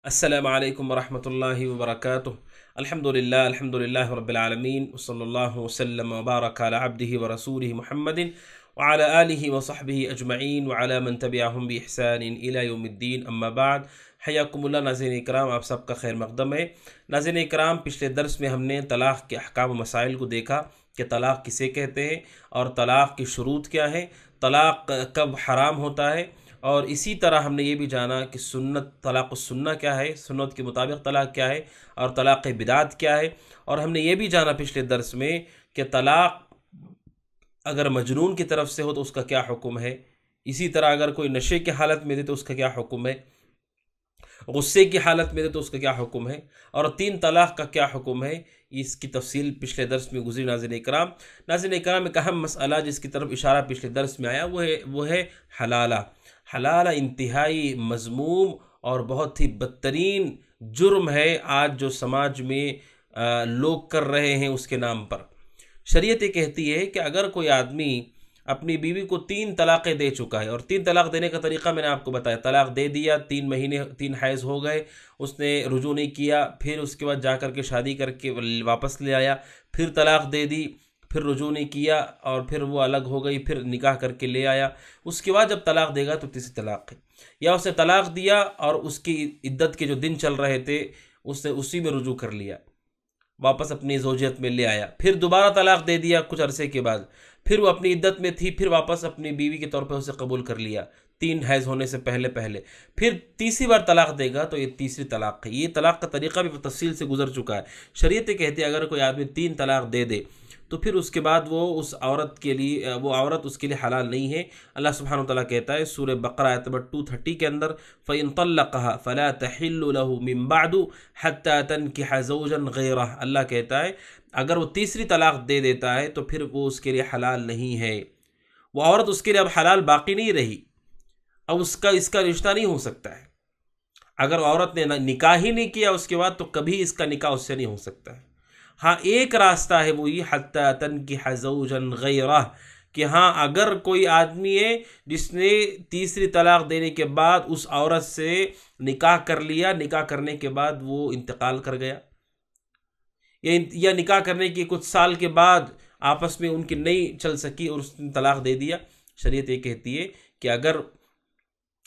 السلام علیکم ورحمۃ اللہ وبرکاتہ۔ الحمد للہ رب العالمین وصلی اللہ وسلم وبارک علی عبدہ ورسولہ محمد وعلی آلہ وصحبہ اجمعین وعلی من تبعہم بإحسان الی یوم الدین، اما بعد۔ حیاکم اللہ ناظرین اکرام، آپ سب کا خیر مقدم ہے۔ ناظرین اکرام، پچھلے درس میں ہم نے طلاق کے احکام و مسائل کو دیکھا کہ طلاق کسے کہتے ہیں اور طلاق کی شروط کیا ہے، طلاق کب حرام ہوتا ہے، اور اسی طرح ہم نے یہ بھی جانا کہ طلاق السنہ کیا ہے، سنت کے مطابق طلاق کیا ہے، اور طلاق بدعت کیا ہے۔ اور ہم نے یہ بھی جانا پچھلے درس میں کہ طلاق اگر مجنون کی طرف سے ہو تو اس کا کیا حکم ہے، اسی طرح اگر کوئی نشے کی حالت میں دے تو اس کا کیا حکم ہے، غصے کی حالت میں دے تو اس کا کیا حکم ہے، اور تین طلاق کا کیا حکم ہے، اس کی تفصیل پچھلے درس میں گزری۔ ناظرین اکرام، ایک اہم مسئلہ جس کی طرف اشارہ پچھلے درس میں آیا وہ ہے حلالہ۔ حلالہ انتہائی مذموم اور بہت ہی بدترین جرم ہے آج جو سماج میں لوگ کر رہے ہیں اس کے نام پر۔ شریعت یہ کہتی ہے کہ اگر کوئی آدمی اپنی بیوی کو 3 طلاقیں دے چکا ہے، اور 3 طلاق دینے کا طریقہ میں نے آپ کو بتایا، طلاق دے دیا، 3 مہینے 3 حیض ہو گئے، اس نے رجوع نہیں کیا، پھر اس کے بعد جا کر کے شادی کر کے واپس لے آیا، پھر طلاق دے دی، پھر رجوع نہیں کیا اور پھر وہ الگ ہو گئی، پھر نکاح کر کے لے آیا، اس کے بعد جب طلاق دے گا تو تیسری طلاق ہے۔ یا اسے طلاق دیا اور اس کی عدت کے جو دن چل رہے تھے اس نے اسی میں رجوع کر لیا، واپس اپنی زوجیت میں لے آیا، پھر دوبارہ طلاق دے دیا کچھ عرصے کے بعد، پھر وہ اپنی عدت میں تھی، پھر واپس اپنی بیوی کے طور پہ اسے قبول کر لیا 3 حیض ہونے سے پہلے، پھر تیسری بار طلاق دے گا تو یہ تیسری طلاق ہے۔ یہ طلاق کا طریقہ بھی تفصیل سے گزر چکا ہے۔ شریعت کہتی ہے اگر کوئی آدمی 3 طلاق دے دے تو پھر اس کے بعد وہ عورت اس کے لیے حلال نہیں ہے۔ اللہ سبحانہ وتعالیٰ کہتا ہے سورہ بقرہ آیت نمبر 230 کے اندر، فَإِن طَلَّقَهَا فَلَا تَحِلُّ لَهُ مِن بَعْدُ حَتَّى تَنكِحَ زَوْجًا غَيْرَهُ۔ اللہ کہتا ہے اگر وہ تیسری طلاق دے دیتا ہے تو پھر وہ اس کے لیے حلال نہیں ہے، وہ عورت اس کے لیے اب حلال باقی نہیں رہی، اب اس کا رشتہ نہیں ہو سکتا ہے۔ اگر عورت نے نکاح ہی نہیں کیا اس کے بعد تو کبھی اس کا نکاح اس سے نہیں ہو سکتا ہے۔ ہاں، ایک راستہ ہے وہ یہ حَتَّى تَنكِحَ زَوْجًا غَيْرَهُ، کہ ہاں اگر کوئی آدمی ہے جس نے تیسری طلاق دینے کے بعد اس عورت سے نکاح کر لیا، نکاح کرنے کے بعد وہ انتقال کر گیا، یا نکاح کرنے کے کچھ سال کے بعد آپس میں ان کی نہیں چل سکی اور اس نے طلاق دے دیا، شریعت یہ کہتی ہے کہ اگر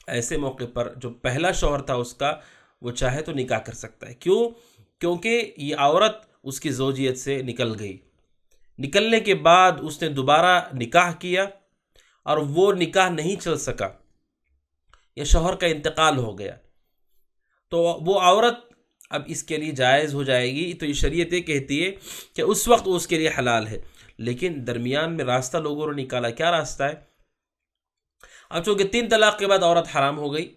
ایسے موقع پر جو پہلا شوہر تھا اس کا، وہ چاہے تو نکاح کر سکتا ہے۔ کیوں؟ کیونکہ یہ عورت اس کی زوجیت سے نکل گئی، نکلنے کے بعد اس نے دوبارہ نکاح کیا اور وہ نکاح نہیں چل سکا، یا شوہر کا انتقال ہو گیا، تو وہ عورت اب اس کے لیے جائز ہو جائے گی۔ تو یہ شریعت یہ کہتی ہے کہ اس وقت وہ اس کے لیے حلال ہے، لیکن درمیان میں راستہ لوگوں نے نکالا۔ کیا راستہ ہے؟ اب چونکہ 3 طلاق کے بعد عورت حرام ہو گئی،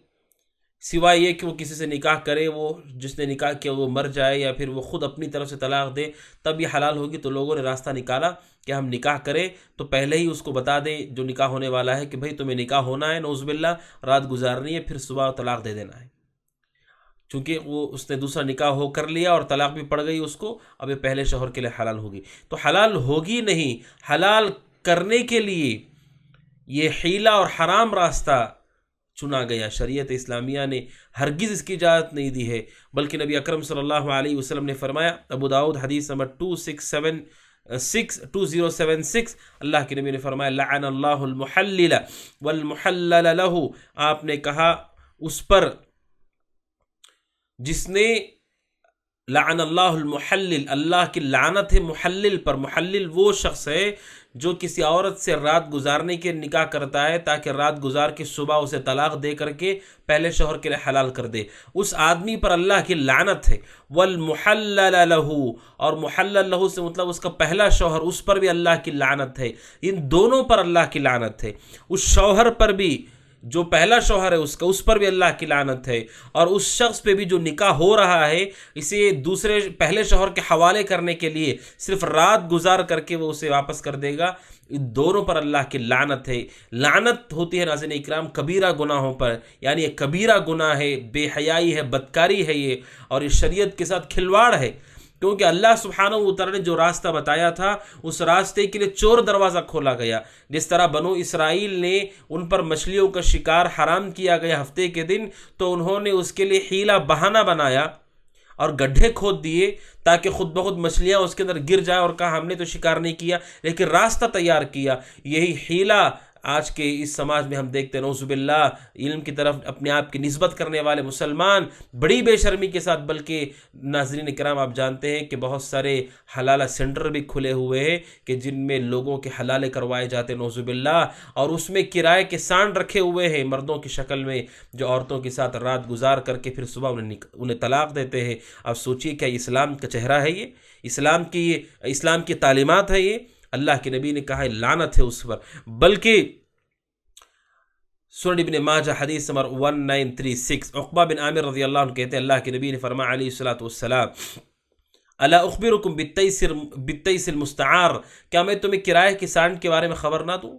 سوائے یہ کہ وہ کسی سے نکاح کرے، وہ جس نے نکاح کیا وہ مر جائے، یا پھر وہ خود اپنی طرف سے طلاق دے تب یہ حلال ہوگی، تو لوگوں نے راستہ نکالا کہ ہم نکاح کریں تو پہلے ہی اس کو بتا دیں جو نکاح ہونے والا ہے کہ بھئی تمہیں نکاح ہونا ہے، نعوذ باللہ، رات گزارنی ہے، پھر صبح طلاق دے دینا ہے۔ چونکہ اس نے دوسرا نکاح ہو کر لیا اور طلاق بھی پڑ گئی اس کو، اب یہ پہلے شوہر کے لیے حلال ہوگی، تو حلال ہوگی نہیں، حلال کرنے کے لیے یہ حیلہ اور حرام راستہ چنا گیا۔ شریعت اسلامیہ نے ہرگز اس کی اجازت نہیں دی ہے، بلکہ نبی اکرم صلی اللہ علیہ وسلم نے فرمایا، ابو داؤد حدیث نمبر 2076 اللہ کے نبی نے فرمایا، لعن اللہ المحلل والمحلل له، آپ نے کہا اس پر جس نے، لعن اللہ المحلل، اللہ کی لعنت ہے محلل پر۔ محلل وہ شخص ہے جو کسی عورت سے رات گزارنے کے نکاح کرتا ہے تاکہ رات گزار کے صبح اسے طلاق دے کر کے پہلے شوہر کے لیے حلال کر دے، اس آدمی پر اللہ کی لعنت ہے۔ والمحلل له، اور محلل له سے مطلب اس کا پہلا شوہر، اس پر بھی اللہ کی لعنت ہے۔ ان دونوں پر اللہ کی لعنت ہے، اس شوہر پر بھی جو پہلا شوہر ہے اس پر بھی اللہ کی لعنت ہے، اور اس شخص پہ بھی جو نکاح ہو رہا ہے اسے پہلے شوہر کے حوالے کرنے کے لیے صرف رات گزار کر کے وہ اسے واپس کر دے گا، ان دونوں پر اللہ کی لعنت ہے۔ لعنت ہوتی ہے ناظرین اکرام کبیرہ گناہوں پر، یعنی یہ کبیرہ گناہ ہے، بے حیائی ہے، بدکاری ہے یہ، اور یہ شریعت کے ساتھ کھلواڑ ہے۔ کیونکہ اللہ سبحانہ و تعالی نے جو راستہ بتایا تھا اس راستے کے لیے چور دروازہ کھولا گیا. جس طرح بنو اسرائیل نے ان پر مچھلیوں کا شکار حرام کیا گیا ہفتے کے دن، تو انہوں نے اس کے لیے حیلہ بہانہ بنایا اور گڈھے کھود دیے تاکہ خود بخود مچھلیاں اس کے اندر گر جائیں، اور کہا ہم نے تو شکار نہیں کیا لیکن راستہ تیار کیا. یہی حیلہ آج کے اس سماج میں ہم دیکھتے ہیں، نعوذ باللہ، علم کی طرف اپنے آپ کی نسبت کرنے والے مسلمان بڑی بے شرمی کے ساتھ. بلکہ ناظرین کرام، آپ جانتے ہیں کہ بہت سارے حلالہ سینٹر بھی کھلے ہوئے ہیں کہ جن میں لوگوں کے حلالے کروائے جاتے ہیں، نعوذ باللہ، اور اس میں کرائے کے سانڈ رکھے ہوئے ہیں مردوں کی شکل میں، جو عورتوں کے ساتھ رات گزار کر کے پھر صبح انہیں طلاق دیتے ہیں. اب سوچئے کیا اسلام کا چہرہ ہے یہ؟ اسلام کی تعلیمات ہے یہ؟ اللہ کے نبی نے کہا ہے لعنت ہے اس پر. بلکہ سنن ابن ماجہ حدیث نمبر 1936، عقبہ بن عامر رضی اللہ عنہ کہتے ہیں اللہ کے نبی نے فرمایا علیہ الصلوۃ والسلام، الا اخبرکم بالتیس المستعار، کیا میں تمہیں کرائے کے سانڈ کے بارے میں خبر نہ دوں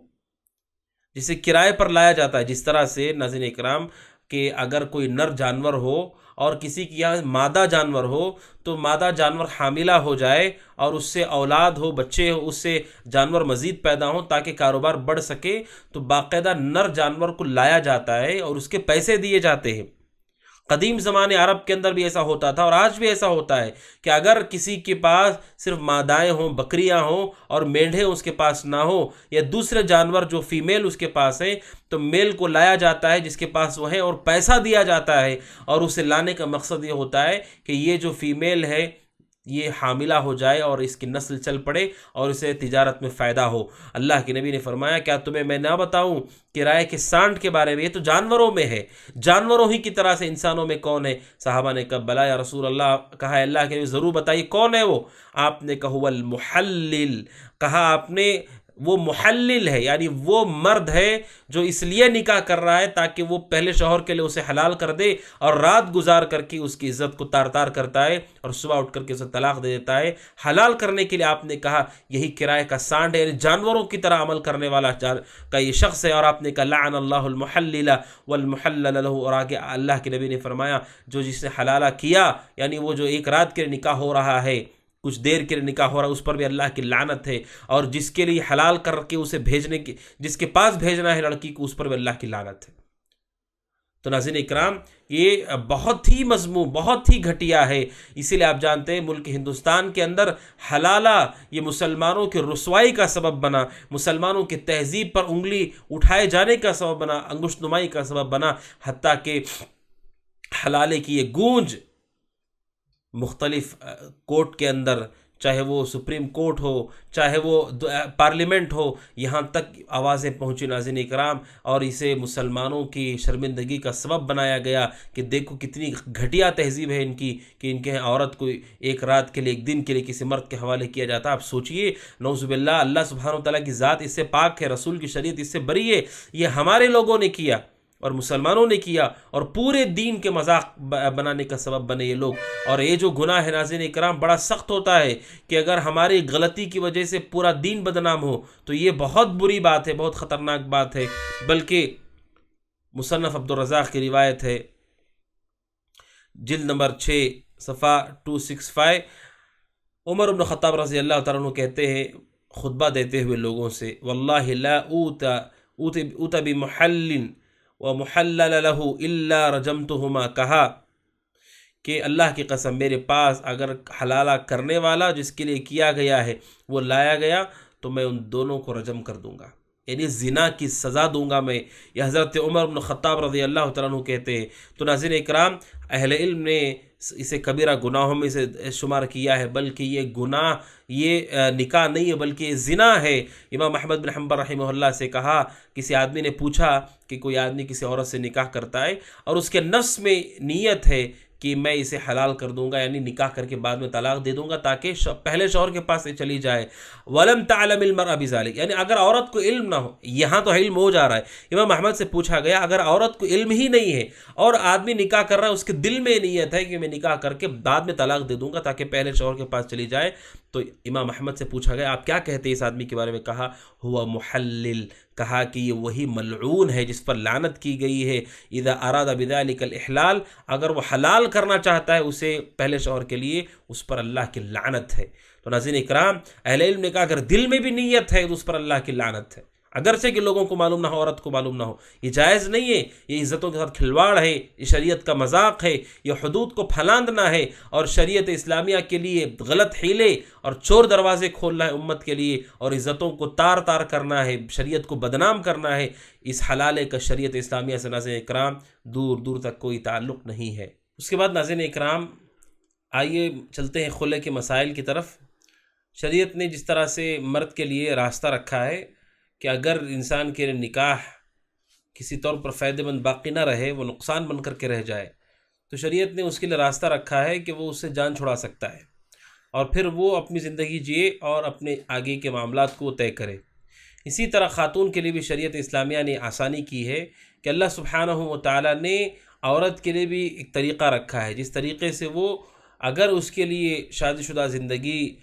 جسے کرائے پر لایا جاتا ہے؟ جس طرح سے ناظرین اکرام کہ اگر کوئی نر جانور ہو اور کسی کی یہاں مادہ جانور ہو، تو مادہ جانور حاملہ ہو جائے اور اس سے اولاد ہو، بچے ہو، اس سے جانور مزید پیدا ہوں تاکہ کاروبار بڑھ سکے، تو باقاعدہ نر جانور کو لایا جاتا ہے اور اس کے پیسے دیے جاتے ہیں. قدیم زمانے عرب کے اندر بھی ایسا ہوتا تھا اور آج بھی ایسا ہوتا ہے کہ اگر کسی کے پاس صرف مادائیں ہوں، بکریاں ہوں اور مینڈھے اس کے پاس نہ ہو، یا دوسرے جانور جو فیمیل اس کے پاس ہیں، تو میل کو لایا جاتا ہے جس کے پاس وہ ہے اور پیسہ دیا جاتا ہے. اور اسے لانے کا مقصد یہ ہوتا ہے کہ یہ جو فیمیل ہے یہ حاملہ ہو جائے اور اس کی نسل چل پڑے اور اسے تجارت میں فائدہ ہو. اللہ کے نبی نے فرمایا کیا تمہیں میں نہ بتاؤں کرائے کے سانڈ کے بارے میں؟ یہ تو جانوروں میں ہے، جانوروں ہی کی طرح سے انسانوں میں کون ہے؟ صحابہ نے کہا بلا یا رسول اللہ، کہا اللہ کے نبی ضرور بتائیے کون ہے وہ؟ آپ نے کہا هو المحلل، کہا آپ نے وہ محلل ہے، یعنی وہ مرد ہے جو اس لیے نکاح کر رہا ہے تاکہ وہ پہلے شوہر کے لیے اسے حلال کر دے اور رات گزار کر کے اس کی عزت کو تار تار کرتا ہے اور صبح اٹھ کر کے اسے طلاق دے دیتا ہے. حلال کرنے کے لیے آپ نے کہا یہی کرائے کا سانڈ ہے، یعنی جانوروں کی طرح عمل کرنے والا کا یہ شخص ہے. اور آپ نے کہا لعن اللہ المحلل والمحلل له، اور آگے اللہ کے نبی نے فرمایا جو جس نے حلالہ کیا، یعنی وہ جو ایک رات کے لیے نکاح ہو رہا ہے، کچھ دیر کے لیے نکاح ہو رہا ہے، اس پر بھی اللہ کی لعنت ہے. اور جس کے لیے حلال کر کے اسے بھیجنے کی، جس کے پاس بھیجنا ہے لڑکی کو، اس پر بھی اللہ کی لعنت ہے. تو ناظرین اکرام، یہ بہت ہی مذموم، بہت ہی گھٹیا ہے. اسی لیے آپ جانتے ہیں ملک ہندوستان کے اندر حلالہ یہ مسلمانوں کی رسوائی کا سبب بنا، مسلمانوں کی تہذیب پر انگلی اٹھائے جانے کا سبب بنا، انگشت نمائی کا سبب بنا، حتیٰ کہ حلالے کی یہ گونج مختلف کورٹ کے اندر، چاہے وہ سپریم کورٹ ہو، چاہے وہ پارلیمنٹ ہو، یہاں تک آوازیں پہنچی ناظرین اکرام، اور اسے مسلمانوں کی شرمندگی کا سبب بنایا گیا کہ دیکھو کتنی گھٹیا تہذیب ہے ان کی کہ ان کے عورت کو ایک رات کے لیے، ایک دن کے لیے کسی مرد کے حوالے کیا جاتا. آپ سوچئے، نعوذ باللہ، اللہ سبحانہ وتعالیٰ کی ذات اس سے پاک ہے، رسول کی شریعت اس سے بری ہے. یہ ہمارے لوگوں نے کیا اور مسلمانوں نے کیا، اور پورے دین کے مذاق بنانے کا سبب بنے یہ لوگ. اور یہ جو گناہ ہے ناظرین اکرام بڑا سخت ہوتا ہے کہ اگر ہماری غلطی کی وجہ سے پورا دین بدنام ہو تو یہ بہت بری بات ہے، بہت خطرناک بات ہے. بلکہ مصنف عبدالرزاق کی روایت ہے، جلد نمبر 6 صفحہ 265، عمر بن خطاب رضی اللہ تعالیٰ عنہ کہتے ہیں خطبہ دیتے ہوئے لوگوں سے، واللہ لا اوت بمحلل ومحلل له الا رجمتهما، کہا کہ اللہ کی قسم میرے پاس اگر حلالہ کرنے والا جس کے لیے کیا گیا ہے وہ لایا گیا تو میں ان دونوں کو رجم کر دوں گا، یعنی زنا کی سزا دوں گا میں. یہ حضرت عمر بن خطاب رضی اللہ تعالیٰ عنہ کہتے ہیں. تو ناظرین اکرام، اہل علم نے اسے کبیرہ گناہوں میں سے شمار کیا ہے، بلکہ یہ گناہ یہ نکاح نہیں ہے بلکہ یہ زنا ہے. امام احمد بن حنبل رحمہ اللہ سے کہا، کسی آدمی نے پوچھا کہ کوئی آدمی کسی عورت سے نکاح کرتا ہے اور اس کے نفس میں نیت ہے کہ میں اسے حلال کر دوں گا، یعنی نکاح کر کے بعد میں طلاق دے دوں گا تاکہ پہلے شوہر کے پاس سے چلی جائے. وَلَمْ تَعْلَمِ الْمَرْأَ بِذَلِكَ، یعنی اگر عورت کو علم نہ ہو، یہاں تو علم ہو جا رہا ہے. امام احمد سے پوچھا گیا اگر عورت کو علم ہی نہیں ہے اور آدمی نکاح کر رہا ہے، اس کے دل میں نیت ہے کہ میں نکاح کر کے بعد میں طلاق دے دوں گا تاکہ پہلے شوہر کے پاس چلی جائے، تو امام احمد سے پوچھا گیا آپ کیا کہتے ہیں اس آدمی کے بارے میں؟ کہا ہوا محلل، کہا کہ یہ وہی ملعون ہے جس پر لعنت کی گئی ہے، اذا اراد بذلک الاحلال، اگر وہ حلال کرنا چاہتا ہے اسے پہلے شوہر کے لیے، اس پر اللہ کی لعنت ہے۔ تو ناظرین اکرام، اہل علم نے کہا اگر دل میں بھی نیت ہے تو اس پر اللہ کی لعنت ہے، اگرچہ کہ لوگوں کو معلوم نہ ہو، عورت کو معلوم نہ ہو۔ یہ جائز نہیں ہے، یہ عزتوں کے ساتھ کھلواڑ ہے، یہ شریعت کا مذاق ہے، یہ حدود کو پھلاندنا ہے، اور شریعت اسلامیہ کے لیے غلط حیلے اور چور دروازے کھولنا ہے امت کے لیے، اور عزتوں کو تار تار کرنا ہے، شریعت کو بدنام کرنا ہے۔ اس حلالے کا شریعت اسلامیہ سے ناظرین اکرام دور دور تک کوئی تعلق نہیں ہے۔ اس کے بعد ناظرین اکرام آئیے چلتے ہیں خلع کے مسائل کی طرف۔ شریعت نے جس طرح سے مرد کے لیے راستہ رکھا ہے کہ اگر انسان کے نکاح کسی طور پر فائدہ مند باقی نہ رہے، وہ نقصان بن کر کے رہ جائے، تو شریعت نے اس کے لیے راستہ رکھا ہے کہ وہ اس سے جان چھڑا سکتا ہے اور پھر وہ اپنی زندگی جیے اور اپنے آگے کے معاملات کو طے کرے۔ اسی طرح خاتون کے لیے بھی شریعت اسلامیہ نے آسانی کی ہے کہ اللہ سبحانہ و تعالیٰ نے عورت کے لیے بھی ایک طریقہ رکھا ہے، جس طریقے سے وہ اگر اس کے لیے شادی شدہ زندگی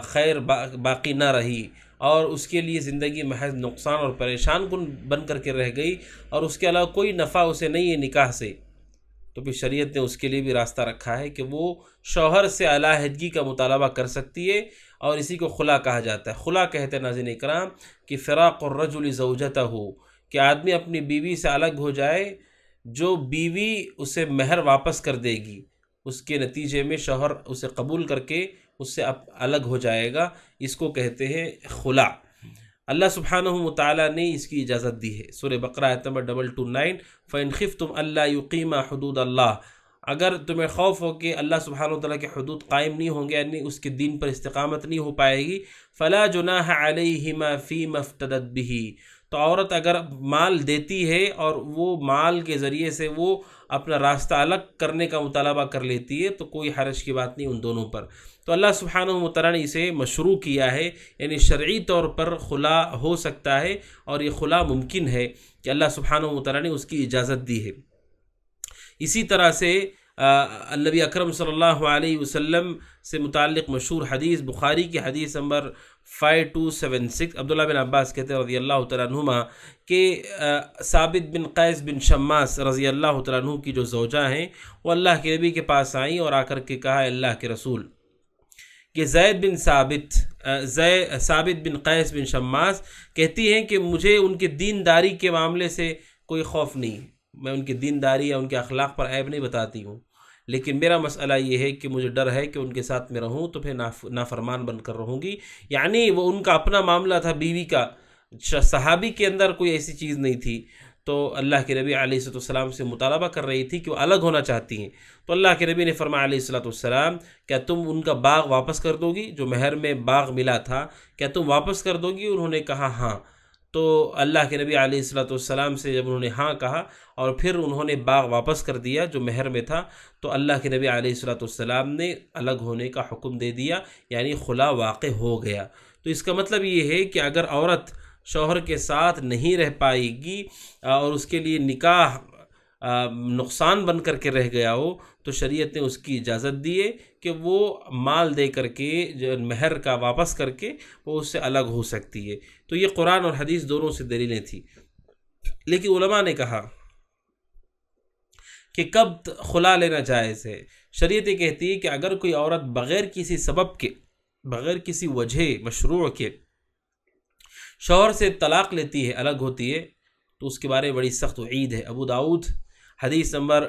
خیر باقی نہ رہی اور اس کے لیے زندگی محض نقصان اور پریشان کن بن کر کے رہ گئی اور اس کے علاوہ کوئی نفع اسے نہیں ہے نکاح سے، تو پھر شریعت نے اس کے لیے بھی راستہ رکھا ہے کہ وہ شوہر سے علیحدگی کا مطالبہ کر سکتی ہے، اور اسی کو خلا کہا جاتا ہے۔ خلا کہتے ہیں ناظرین اکرام کہ فراق الرجل زوجتہ، کہ آدمی اپنی بیوی سے الگ ہو جائے، جو بیوی اسے مہر واپس کر دے گی، اس کے نتیجے میں شوہر اسے قبول کر کے اس سے الگ ہو جائے گا، اس کو کہتے ہیں خلا۔ اللہ سبحانہ وتعالی نے اس کی اجازت دی ہے۔ سورہ بقرہ آیت نمبر 229، فَإِنْ خِفْتُمْ أَلَّا يُقِيمَ حُدُودَ اللَّهِ، اگر تمہیں خوف ہو کہ اللہ سبحانہ وتعالی کے حدود قائم نہیں ہوں گے، یعنی اس کے دین پر استقامت نہیں ہو پائے گی، فَلَا جُنَاحَ عَلَيْهِمَا فِي مَا افْتَدَتْ بِهِ، تو عورت اگر مال دیتی ہے اور وہ مال کے ذریعے سے وہ اپنا راستہ الگ کرنے کا مطالبہ کر لیتی ہے، تو کوئی حرج کی بات نہیں ان دونوں پر۔ تو اللہ سبحانہ وتعالی نے اسے مشروع کیا ہے، یعنی شرعی طور پر خلا ہو سکتا ہے، اور یہ خلا ممکن ہے کہ اللہ سبحانہ وتعالی نے اس کی اجازت دی ہے۔ اسی طرح سے نبی اکرم صلی اللہ علیہ وسلم سے متعلق مشہور حدیث، بخاری کی حدیث نمبر 5276، عبداللہ بن عباس کہتے ہیں رضی اللہ تعالیٰ عنہما کہ ثابت بن قیس بن شماس رضی اللہ تعالیٰ عنہ کی جو زوجہ ہیں، وہ اللہ کے نبی کے پاس آئیں اور آ کر کے کہا، اللہ کے رسول، کہ ثابت بن قیس بن شماس کہتی ہیں کہ مجھے ان کے دینداری کے معاملے سے کوئی خوف نہیں، میں ان کی دینداری یا ان کے اخلاق پر عیب نہیں بتاتی ہوں، لیکن میرا مسئلہ یہ ہے کہ مجھے ڈر ہے کہ ان کے ساتھ میں رہوں تو پھر نافرمان بن کر رہوں گی۔ یعنی وہ ان کا اپنا معاملہ تھا بیوی کا، صحابی کے اندر کوئی ایسی چیز نہیں تھی، تو اللہ کے نبی علیہ السلام سے مطالبہ کر رہی تھی کہ وہ الگ ہونا چاہتی ہیں، تو اللہ کے نبی نے فرمایا علیہ السلام، کیا تم ان کا باغ واپس کر دو گی؟ جو مہر میں باغ ملا تھا کیا تم واپس کر دو گی؟ انہوں نے کہا ہاں۔ تو اللہ کے نبی علیہ السلام سے جب انہوں نے ہاں کہا اور پھر انہوں نے باغ واپس کر دیا جو مہر میں تھا، تو اللہ کے نبی علیہ السلام نے الگ ہونے کا حکم دے دیا، یعنی خلا واقع ہو گیا۔ تو اس کا مطلب یہ ہے کہ اگر عورت شوہر کے ساتھ نہیں رہ پائے گی اور اس کے لیے نکاح نقصان بن کر کے رہ گیا ہو، تو شریعت نے اس کی اجازت دی ہے کہ وہ مال دے کر کے، جو مہر کا واپس کر کے، وہ اس سے الگ ہو سکتی ہے۔ تو یہ قرآن اور حدیث دونوں سے دلیلیں تھیں، لیکن علماء نے کہا کہ کب خلا لینا جائز ہے۔ شریعت یہ کہتی ہے کہ اگر کوئی عورت بغیر کسی سبب کے، بغیر کسی وجہ مشروع کے شوہر سے طلاق لیتی ہے، الگ ہوتی ہے، تو اس کے بارے میں بڑی سخت وعید ہے۔ ابو داؤد حدیث نمبر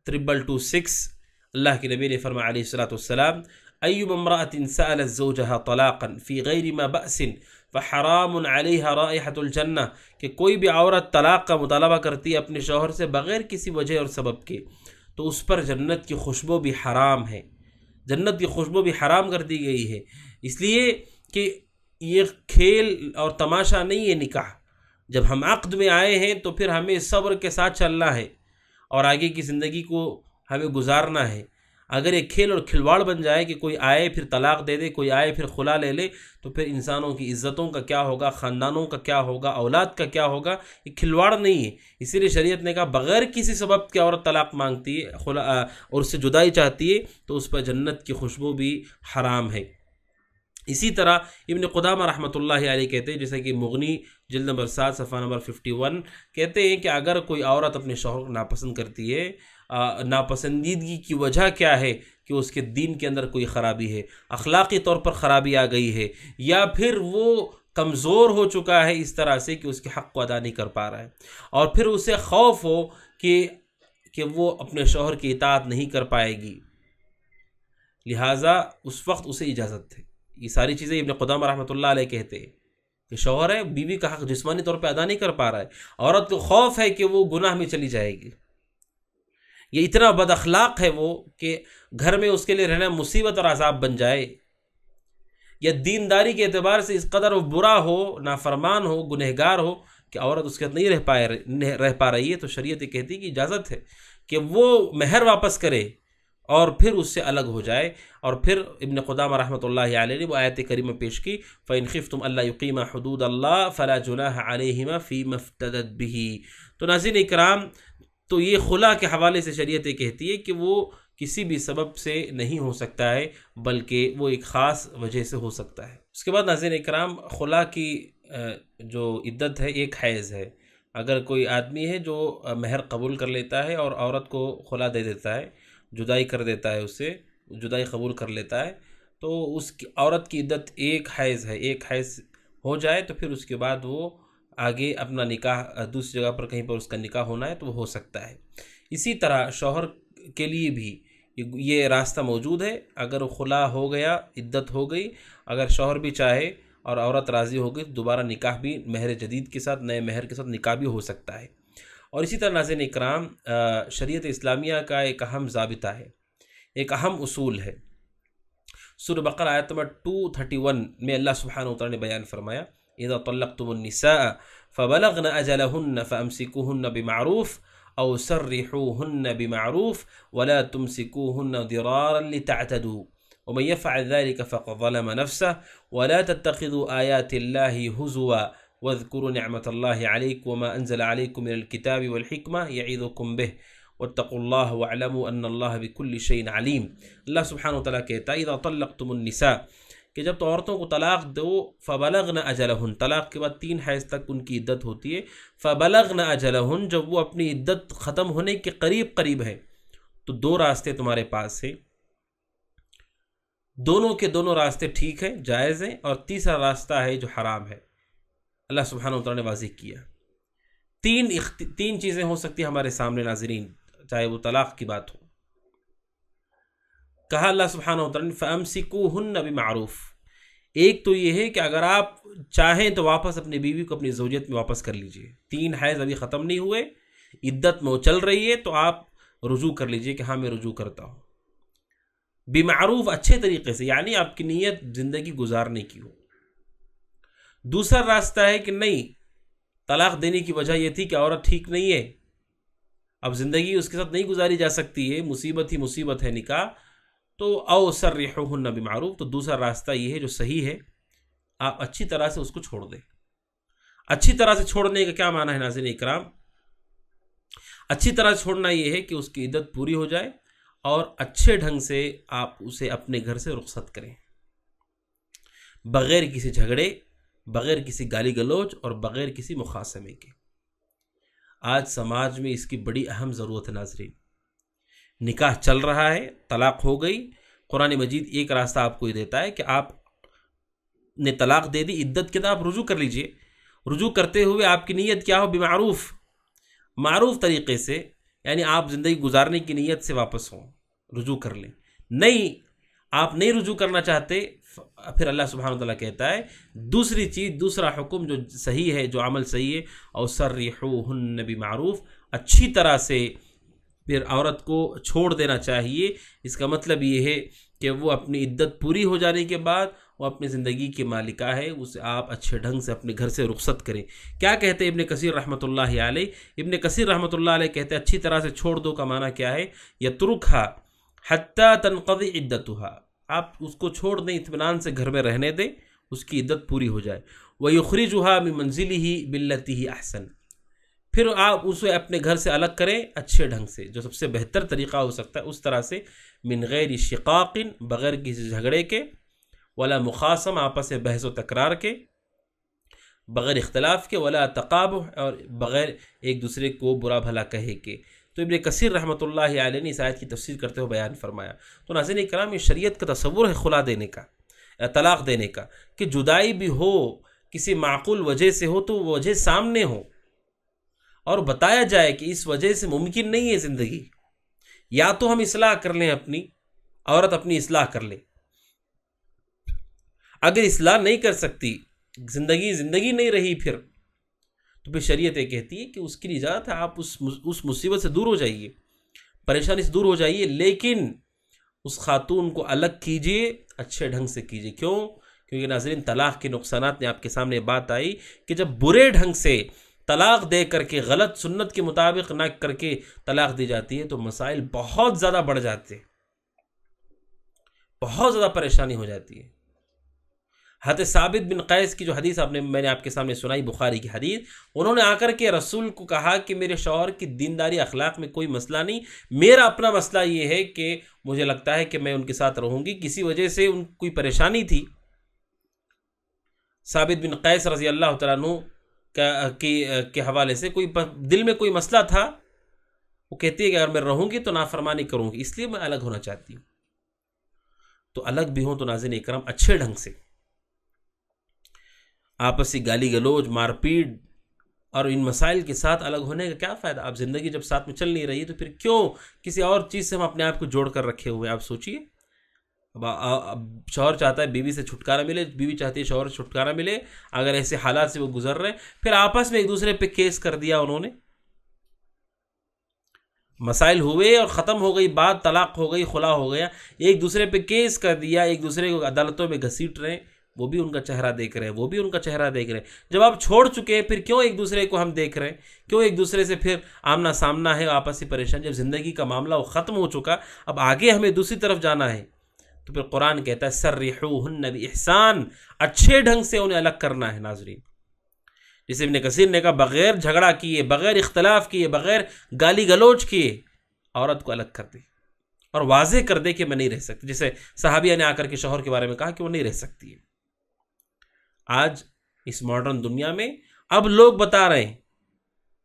2226، اللہ کے نبی نے فرمایا علیہ السلام، ایما امرأة سألت زوجها طلاقا فی غیر ما بأس فحرام علیہا رائحة الجنہ، کہ کوئی بھی عورت طلاق کا مطالبہ کرتی ہے اپنے شوہر سے بغیر کسی وجہ اور سبب کے، تو اس پر جنت کی خوشبو بھی حرام ہے، جنت کی خوشبو بھی حرام کر دی گئی ہے، اس لیے کہ یہ کھیل اور تماشا نہیں ہے نکاح۔ جب ہم عقد میں آئے ہیں تو پھر ہمیں صبر کے ساتھ چلنا ہے اور آگے کی زندگی کو ہمیں گزارنا ہے۔ اگر یہ کھیل اور کھلواڑ بن جائے کہ کوئی آئے پھر طلاق دے دے، کوئی آئے پھر خلا لے لے، تو پھر انسانوں کی عزتوں کا کیا ہوگا، خاندانوں کا کیا ہوگا، اولاد کا کیا ہوگا؟ یہ کھلواڑ نہیں ہے۔ اسی لیے شریعت نے کہا بغیر کسی سبب کے عورت طلاق مانگتی ہے اور اس سے جدائی چاہتی ہے تو اس پر جنت کی خوشبو بھی حرام ہے۔ اسی طرح ابن قدامہ رحمۃ اللہ علیہ کہتے ہیں، جیسے کہ مغنی جلد نمبر 7 صفحہ نمبر 51 کہتے ہیں کہ اگر کوئی عورت اپنے شوہر کو ناپسند کرتی ہے، ناپسندیدگی کی وجہ کیا ہے کہ اس کے دین کے اندر کوئی خرابی ہے، اخلاقی طور پر خرابی آ گئی ہے، یا پھر وہ کمزور ہو چکا ہے اس طرح سے کہ اس کے حق کو ادا نہیں کر پا رہا ہے، اور پھر اسے خوف ہو کہ وہ اپنے شوہر کی اطاعت نہیں کر پائے گی، لہٰذا اس وقت اسے اجازت ہے۔ یہ ساری چیزیں ابن قدامہ رحمۃ اللہ علیہ کہتے ہیں کہ شوہر ہے، بیوی کا حق جسمانی طور پہ ادا نہیں کر پا رہا ہے، عورت کو خوف ہے کہ وہ گناہ میں چلی جائے گی، یہ اتنا بد اخلاق ہے وہ کہ گھر میں اس کے لیے رہنا مصیبت اور عذاب بن جائے، یا دینداری کے اعتبار سے اس قدر وہ برا ہو، نافرمان ہو، گنہگار ہو کہ عورت اس کے ساتھ نہیں رہ پا رہی ہے، تو شریعت یہ کہتی ہے کہ اجازت ہے کہ وہ مہر واپس کرے اور پھر اس سے الگ ہو جائے۔ اور پھر ابن قدامہ رحمۃ اللہ علیہ نے وہ آیت کریمہ پیش کی، فَإِنْ خِفْتُمْ أَلَّا يُقِيمَا حُدُودَ اللَّهِ فَلَا جُنَاحَ عَلَيْهِمَا فِيمَا افْتَدَتْ بِهِ۔ تو ناظرین اکرام، تو یہ خلا کے حوالے سے شریعت یہ کہتی ہے کہ وہ کسی بھی سبب سے نہیں ہو سکتا ہے، بلکہ وہ ایک خاص وجہ سے ہو سکتا ہے۔ اس کے بعد ناظرین اکرام، خلا کی جو عدت ہے ایک حیض ہے۔ اگر کوئی آدمی ہے جو مہر قبول کر لیتا ہے اور عورت کو خلا دے دیتا ہے، جدائی کر دیتا ہے، اس سے جدائی قبول کر لیتا ہے، تو اس کی عورت کی عدت ایک حیض ہے۔ ایک حیض ہو جائے تو پھر اس کے بعد وہ آگے اپنا نکاح دوسری جگہ پر کہیں پر اس کا نکاح ہونا ہے تو وہ ہو سکتا ہے۔ اسی طرح شوہر کے لیے بھی یہ راستہ موجود ہے، اگر خلا ہو گیا، عدت ہو گئی، اگر شوہر بھی چاہے اور عورت راضی ہو گئی، دوبارہ نکاح بھی مہر جدید کے ساتھ، نئے مہر کے ساتھ نکاح بھی ہو سکتا ہے۔ اور اسی طرح ناظرین اکرام، شریعت اسلامیہ کا ایک اہم ضابطہ ہے، ایک اہم اصول ہے۔ سورہ بقرہ آیت نمبر 231 میں اللہ سبحانہ وتعالی نے بیان فرمایا، اذا طلقتم النساء فبلغن اجلهن فامسكوهن بمعروف او سرحوهن بمعروف ولا تمسكوهن ضرارا لتعتدوا ومن يفعل ذلك فقد ظلم نفسه ولا تتخذوا آيات الله هزوا واذكروا نعمة الله عليكم وما أنزل عليكم من الكتاب والحكمة يعظكم به واتقوا الله واعلموا ان اللہ بكل شيء علیم۔ اللہ سبحانہ وتعالیٰ کہتا ہے اذا طلقتم النساء، کہ جب تو عورتوں کو طلاق دو، فبلغن اجلہن، طلاق کے بعد 3 حیض تک ان کی عدت ہوتی ہے، فبلغن اجلہن، جب وہ اپنی عدت ختم ہونے کے قریب ہے، تو 2 راستے تمہارے پاس ہیں، دونوں کے دونوں راستے ٹھیک ہیں، جائز ہیں، اور تیسرا راستہ ہے جو حرام ہے، اللہ سبحانہ وتعالیٰ نے واضح کیا۔ 3 چیزیں ہو سکتی ہیں ہمارے سامنے ناظرین، چاہے وہ طلاق کی بات ہو۔ کہا اللہ سبحانہ وتعالیٰ نے فَأَمْسِكُوهُنَّ بِمَعْرُوف، ایک تو یہ ہے کہ اگر آپ چاہیں تو واپس اپنی بیوی کو اپنی زوجیت میں واپس کر لیجئے، 3 حیض ابھی ختم نہیں ہوئے، عدت میں وہ چل رہی ہے، تو آپ رجوع کر لیجئے کہ ہاں میں رجوع کرتا ہوں، بمعروف، اچھے طریقے سے، یعنی آپ کی نیت زندگی گزارنے کی ہو۔ دوسرا راستہ ہے کہ نہیں، طلاق دینے کی وجہ یہ تھی کہ عورت ٹھیک نہیں ہے، اب زندگی اس کے ساتھ نہیں گزاری جا سکتی ہے، مصیبت ہی مصیبت ہے نکاح، تو او سرحوہن بمعروف، تو دوسرا راستہ یہ ہے جو صحیح ہے، آپ اچھی طرح سے اس کو چھوڑ دیں۔ اچھی طرح سے چھوڑنے کا کیا معنی ہے ناظرین اکرام؟ اچھی طرح چھوڑنا یہ ہے کہ اس کی عدت پوری ہو جائے اور اچھے ڈھنگ سے آپ اسے اپنے گھر سے رخصت کریں، بغیر کسی جھگڑے، بغیر کسی گالی گلوچ اور بغیر کسی مخاصمے کے۔ آج سماج میں اس کی بڑی اہم ضرورت ہے ناظرین۔ نکاح چل رہا ہے، طلاق ہو گئی، قرآن مجید ایک راستہ آپ کو یہ دیتا ہے کہ آپ نے طلاق دے دی، عدت کے بعد آپ رجوع کر لیجئے، رجوع کرتے ہوئے آپ کی نیت کیا ہو؟ بمعروف، معروف طریقے سے، یعنی آپ زندگی گزارنے کی نیت سے واپس ہوں، رجوع کر لیں۔ نہیں، آپ نہیں رجوع کرنا چاہتے، پھر اللہ سبحانہ وتعالیٰ کہتا ہے دوسری چیز، دوسرا حکم جو صحیح ہے، جو عمل صحیح ہے، اور سرحوہن بمعروف، اچھی طرح سے پھر عورت کو چھوڑ دینا چاہیے۔ اس کا مطلب یہ ہے کہ وہ اپنی عدت پوری ہو جانے کے بعد وہ اپنی زندگی کی مالکہ ہے، اسے آپ اچھے ڈھنگ سے اپنے گھر سے رخصت کریں۔ کیا کہتے ہیں ابن کثیر رحمۃ اللہ علیہ؟ ابن کثیر رحمۃ اللہ علیہ کہتے ہیں اچھی طرح سے چھوڑ دو کا معنی کیا ہے؟ یترکھا حتی تنقضی عدتھا، آپ اس کو چھوڑ دیں، اطمینان سے گھر میں رہنے دیں، اس کی عدت پوری ہو جائے۔ وَيُخْرِجُهَا مِن مَنْزِلِهِ بِالَّتِهِ أَحْسَنُ، پھر آپ اسے اپنے گھر سے الگ کریں اچھے ڈھنگ سے، جو سب سے بہتر طریقہ ہو سکتا ہے اس طرح سے، من غیر شقاق، بغیر کسی جھگڑے کے، ولا مخاصم آپس میں بحث و تکرار کے، بغیر اختلاف کے، ولا تقابح اور بغیر ایک دوسرے کو برا بھلا کہے کے۔ تو ابن کثیر رحمۃ اللہ علیہ نے اس آیت کی تفسیر کرتے ہوئے بیان فرمایا۔ تو ناظرین کرام، یہ شریعت کا تصور ہے خلا دینے کا، طلاق دینے کا، کہ جدائی بھی ہو کسی معقول وجہ سے ہو تو وہ وجہ سامنے ہو اور بتایا جائے کہ اس وجہ سے ممکن نہیں ہے زندگی، یا تو ہم اصلاح کر لیں، اپنی عورت اپنی اصلاح کر لے، اگر اصلاح نہیں کر سکتی، زندگی نہیں رہی پھر، تو پھر شریعت یہ کہتی ہے کہ اس کی اجازت ہے، آپ اس مصیبت سے دور ہو جائیے، پریشانی سے دور ہو جائیے، لیکن اس خاتون کو الگ کیجئے، اچھے ڈھنگ سے کیجئے۔ کیوں؟ کیونکہ ناظرین طلاق کے نقصانات میں آپ کے سامنے بات آئی کہ جب برے ڈھنگ سے طلاق دے کر کے، غلط سنت کے مطابق نہ کر کے طلاق دی جاتی ہے تو مسائل بہت زیادہ بڑھ جاتے ہیں، بہت زیادہ پریشانی ہو جاتی ہے۔ حضرت ثابت بن قیس کی جو حدیث میں نے آپ کے سامنے سنائی، بخاری کی حدیث، انہوں نے آ کر کے رسول کو کہا کہ میرے شوہر کی دینداری اخلاق میں کوئی مسئلہ نہیں، میرا اپنا مسئلہ یہ ہے کہ مجھے لگتا ہے کہ میں ان کے ساتھ رہوں گی، کسی وجہ سے ان کوئی پریشانی تھی۔ ثابت بن قیس رضی اللہ تعالیٰ عنہ کے حوالے سے کوئی دل میں کوئی مسئلہ تھا، وہ کہتی ہے کہ اگر میں رہوں گی تو نافرمانی کروں گی، اس لیے میں الگ ہونا چاہتی ہوں۔ تو الگ بھی ہوں تو ناظرین اکرام اچھے ڈھنگ سے، آپسی گالی گلوچ، مار پیٹ اور ان مسائل کے ساتھ الگ ہونے کا کیا فائدہ؟ آپ زندگی جب ساتھ میں چل نہیں رہی تو پھر کیوں کسی اور چیز سے ہم اپنے آپ کو جوڑ کر رکھے ہوئے؟ آپ سوچئے، اب شوہر چاہتا ہے بیوی سے چھٹکارا ملے، بیوی چاہتی ہے شوہر سے چھٹکارا ملے، اگر ایسے حالات سے وہ گزر رہے ہیں، پھر آپس میں ایک دوسرے پہ کیس کر دیا انہوں نے، مسائل ہوئے اور ختم ہو گئی بات، طلاق ہو گئی، خلا ہو گیا، ایک دوسرے پہ کیس کر دیا، ایک دوسرے کو عدالتوں میں گھسیٹ رہے ہیں، وہ بھی ان کا چہرہ دیکھ رہے ہیں، وہ بھی ان کا چہرہ دیکھ رہے ہیں۔ جب آپ چھوڑ چکے ہیں پھر کیوں ایک دوسرے کو ہم دیکھ رہے ہیں؟ کیوں ایک دوسرے سے پھر آمنا سامنا ہے، آپسی پریشان؟ جب زندگی کا معاملہ وہ ختم ہو چکا، اب آگے ہمیں دوسری طرف جانا ہے، تو پھر قرآن کہتا ہے سرحوہن بإحسان، اچھے ڈھنگ سے انہیں الگ کرنا ہے۔ ناظرین، جسے ابن کثیر نے کہا بغیر جھگڑا کیے، بغیر اختلاف کیے، بغیر گالی گلوچ کیے عورت کو الگ کر دے اور واضح کر دے کہ میں نہیں رہ سکتی، جسے صحابیہ نے آ کر کے شوہر کے بارے میں کہا کہ وہ نہیں رہ سکتی ہے۔ آج اس ماڈرن دنیا میں اب لوگ بتا رہے ہیں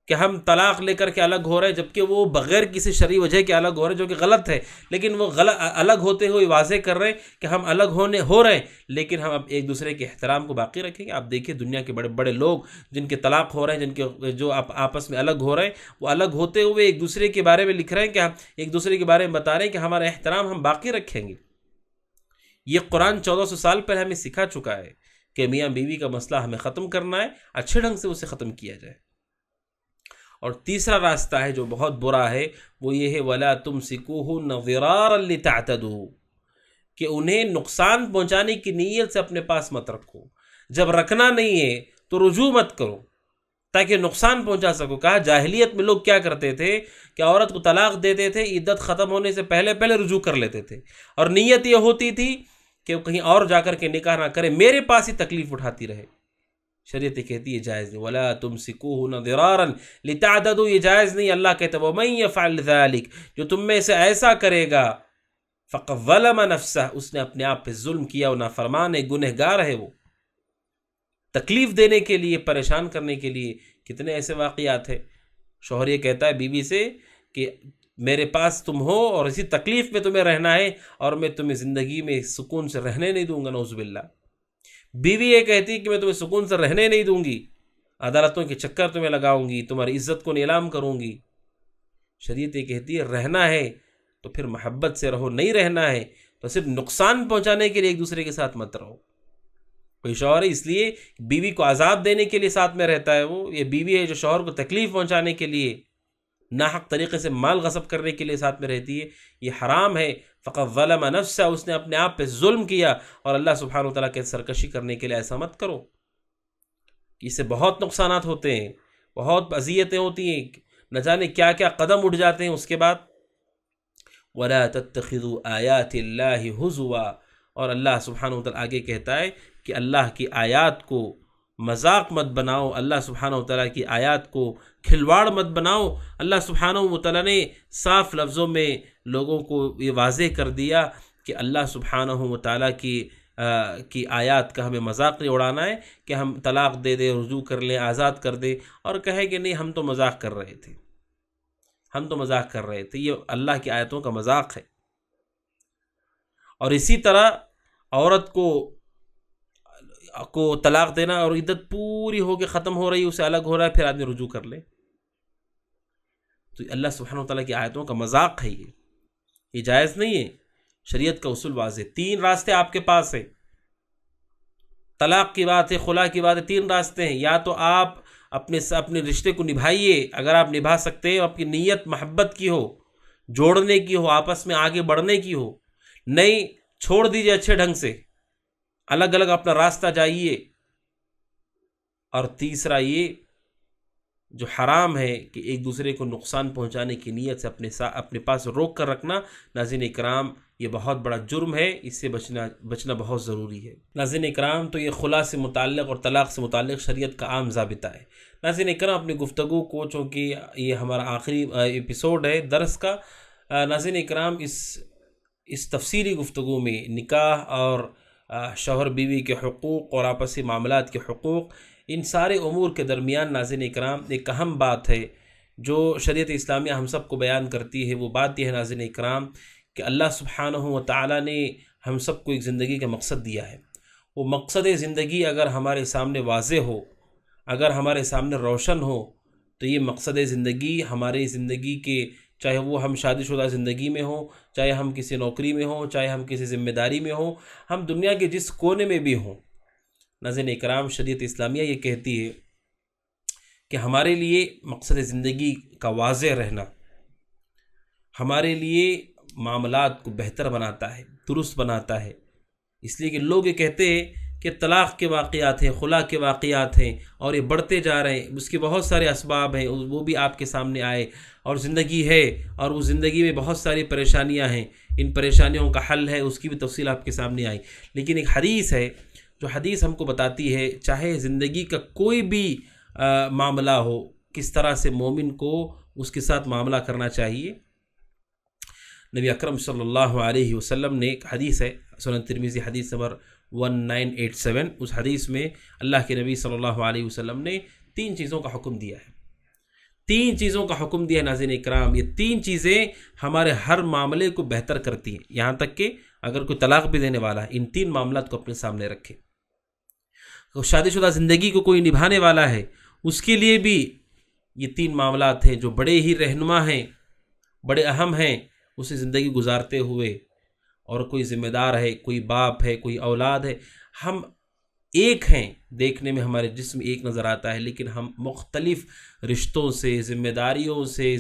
کہ ہم طلاق لے کر کے الگ ہو رہے ہیں، جبکہ وہ بغیر کسی شرعی وجہ کے الگ ہو رہے ہیں، جو کہ غلط ہے، لیکن وہ الگ ہوتے ہوئے واضح کر رہے ہیں کہ ہم الگ ہو رہے ہیں، لیکن ہم اب ایک دوسرے کے احترام کو باقی رکھیں گے۔ آپ دیکھیں دنیا کے بڑے بڑے لوگ جن کے طلاق ہو رہے ہیں، جن کے جو آپس میں الگ ہو رہے ہیں، وہ الگ ہوتے ہوئے ایک دوسرے کے بارے میں لکھ رہے ہیں کہ ہم ایک دوسرے کے بارے میں بتا رہے ہیں کہ ہمارا احترام ہم باقی رکھیں گے۔ یہ قرآن 1400 سال پہلے ہمیں سکھا چکا ہے کہ میاں بیوی کا مسئلہ ہمیں ختم کرنا ہے، اچھے ڈھنگ سے اسے ختم کیا جائے۔ اور تیسرا راستہ ہے جو بہت برا ہے، وہ یہ ہے وَلَا تُمْسِكُوهُنَّ ضِرَارًا لِتَعْتَدُوا، کہ انہیں نقصان پہنچانے کی نیت سے اپنے پاس مت رکھو، جب رکھنا نہیں ہے تو رجوع مت کرو تاکہ نقصان پہنچا سکو۔ کہا جاہلیت میں لوگ کیا کرتے تھے کہ عورت کو طلاق دیتے تھے، عدت ختم ہونے سے پہلے رجوع کر لیتے تھے، اور نیت یہ ہوتی تھی کہ وہ کہیں اور جا کر کے نکاح نہ کرے، میرے پاس ہی تکلیف اٹھاتی رہے۔ شریعت کہتی ہے جائز نہیں، وَلَا تُمْسِكُوهُنَّ ضِرَارًا لِتَعْتَدُوا، یہ جائز نہیں۔ اللہ کہتا ہے وَمَن يَفْعَلْ ذَلِكَ، جو تم میں سے ایسا کرے گا فَقَدْ ظَلَمَ نَفْسَهُ، اس نے اپنے آپ پہ ظلم کیا، وہ نافرمان ہے، گنہگار ہے۔ وہ تکلیف دینے کے لیے، پریشان کرنے کے لیے کتنے ایسے واقعات ہیں۔ شوہر یہ کہتا ہے بیوی سے کہ میرے پاس تم ہو اور اسی تکلیف میں تمہیں رہنا ہے، اور میں تمہیں زندگی میں سکون سے رہنے نہیں دوں گا، نعوذ باللہ۔ بیوی یہ کہتی ہے کہ میں تمہیں سکون سے رہنے نہیں دوں گی، عدالتوں کے چکر تمہیں لگاؤں گی، تمہاری عزت کو نیلام کروں گی۔ شریعت یہ کہتی ہے رہنا ہے تو پھر محبت سے رہو، نہیں رہنا ہے تو صرف نقصان پہنچانے کے لیے ایک دوسرے کے ساتھ مت رہو۔ کوئی شوہر ہے اس لیے بیوی کو عذاب دینے کے لیے ساتھ میں رہتا ہے، وہ یہ بیوی ہے جو شوہر کو تکلیف پہنچانے کے لیے، ناحق طریقے سے مال غصب کرنے کے لیے ساتھ میں رہتی ہے، یہ حرام ہے۔ فقط ظلم نفسہ، اس نے اپنے آپ پہ ظلم کیا، اور اللہ سبحانہ وتعالیٰ کے سرکشی کرنے کے لیے ایسا مت کرو۔ اس سے بہت نقصانات ہوتے ہیں، بہت اذیتیں ہوتی ہیں، نہ جانے کیا کیا قدم اٹھ جاتے ہیں۔ اس کے بعد وَلَا تَتَّخِذُوا آيَاتِ اللَّهِ هُزُوًا، اور اللہ سبحانہ وتعالیٰ آگے کہتا ہے کہ اللہ کی آیات کو مذاق مت بناؤ، اللہ سبحانہ وتعالیٰ کی آیات کو کھلواڑ مت بناؤ۔ اللہ سبحانہ وتعالیٰ نے صاف لفظوں میں لوگوں کو یہ واضح کر دیا کہ اللہ سبحانہ وتعالیٰ کی کی آیات کا ہمیں مذاق نہیں اڑانا ہے کہ ہم طلاق دے دیں، رجوع کر لیں، آزاد کر دیں اور کہیں کہ نہیں ہم تو مذاق کر رہے تھے، ہم تو مذاق کر رہے تھے۔ یہ اللہ کی آیتوں کا مذاق ہے۔ اور اسی طرح عورت کو طلاق دینا اور عدت پوری ہو کے ختم ہو رہی ہے، اسے الگ ہو رہا ہے، پھر آدمی رجوع کر لے، تو اللہ سبحانہ وتعالیٰ کی آیتوں کا مذاق ہے۔ یہ جائز نہیں ہے۔ شریعت کا اصول واضح، 3 راستے آپ کے پاس ہیں۔ طلاق کی بات ہے، خلا کی بات ہے، 3 راستے ہیں۔ یا تو آپ اپنے رشتے کو نبھائیے، اگر آپ نبھا سکتے ہیں، آپ کی نیت محبت کی ہو، جوڑنے کی ہو، آپس میں آگے بڑھنے کی ہو، نہیں چھوڑ دیجئے اچھے ڈھنگ سے، الگ الگ اپنا راستہ جائیے۔ اور تیسرا یہ جو حرام ہے کہ ایک دوسرے کو نقصان پہنچانے کی نیت سے اپنے پاس روک کر رکھنا، ناظرین اکرام یہ بہت بڑا جرم ہے، اس سے بچنا بہت ضروری ہے۔ ناظرین اکرام تو یہ خلا سے متعلق اور طلاق سے متعلق شریعت کا عام ضابطہ ہے۔ ناظرین اکرام اپنی گفتگو کو، چونکہ یہ ہمارا آخری ایپیسوڈ ہے درس کا، ناظرین اکرام اس تفصیلی گفتگو میں نکاح اور شوہر بیوی کے حقوق اور آپسی معاملات کے حقوق، ان سارے امور کے درمیان ناظرین اکرام ایک اہم بات ہے جو شریعت اسلامیہ ہم سب کو بیان کرتی ہے۔ وہ بات یہ ہے ناظرین اکرام کہ اللہ سبحانہ و تعالیٰ نے ہم سب کو ایک زندگی کا مقصد دیا ہے۔ وہ مقصد زندگی اگر ہمارے سامنے واضح ہو، اگر ہمارے سامنے روشن ہو، تو یہ مقصد زندگی ہماری زندگی کے، چاہے وہ ہم شادی شدہ زندگی میں ہوں، چاہے ہم کسی نوکری میں ہوں، چاہے ہم کسی ذمہ داری میں ہوں، ہم دنیا کے جس کونے میں بھی ہوں، ناظرین اکرام شریعت اسلامیہ یہ کہتی ہے کہ ہمارے لیے مقصد زندگی کا واضح رہنا ہمارے لیے معاملات کو بہتر بناتا ہے، درست بناتا ہے۔ اس لیے کہ لوگ یہ کہتے ہیں کہ طلاق کے واقعات ہیں، خلا کے واقعات ہیں اور یہ بڑھتے جا رہے ہیں، اس کے بہت سارے اسباب ہیں، وہ بھی آپ کے سامنے آئے، اور زندگی ہے اور اس زندگی میں بہت ساری پریشانیاں ہیں، ان پریشانیوں کا حل ہے، اس کی بھی تفصیل آپ کے سامنے آئی۔ لیکن ایک حدیث ہے جو حدیث ہم کو بتاتی ہے چاہے زندگی کا کوئی بھی معاملہ ہو، کس طرح سے مومن کو اس کے ساتھ معاملہ کرنا چاہیے۔ نبی اکرم صلی اللہ علیہ وسلم نے ایک حدیث ہے، سنن ترمذی حدیث نمبر 1987، اس حدیث میں اللہ کے نبی صلی اللہ علیہ وسلم نے 3 چیزوں کا حکم دیا ہے۔ 3 چیزوں کا حکم دیا ہے ناظرین اکرام۔ یہ 3 چیزیں ہمارے ہر معاملے کو بہتر کرتی ہیں، یہاں تک کہ اگر کوئی طلاق بھی دینے والا ہے، ان 3 معاملات کو اپنے سامنے رکھے۔ شادی شدہ زندگی کو کوئی نبھانے والا ہے، اس کے لیے بھی یہ 3 معاملات ہیں جو بڑے ہی رہنما ہیں، بڑے اہم ہیں اسے زندگی گزارتے ہوئے۔ اور کوئی ذمہ دار ہے، کوئی باپ ہے، کوئی اولاد ہے، ہم ایک ہیں، دیکھنے میں ہمارے جسم ایک نظر آتا ہے، لیکن ہم مختلف رشتوں سے، ذمہ داریوں سے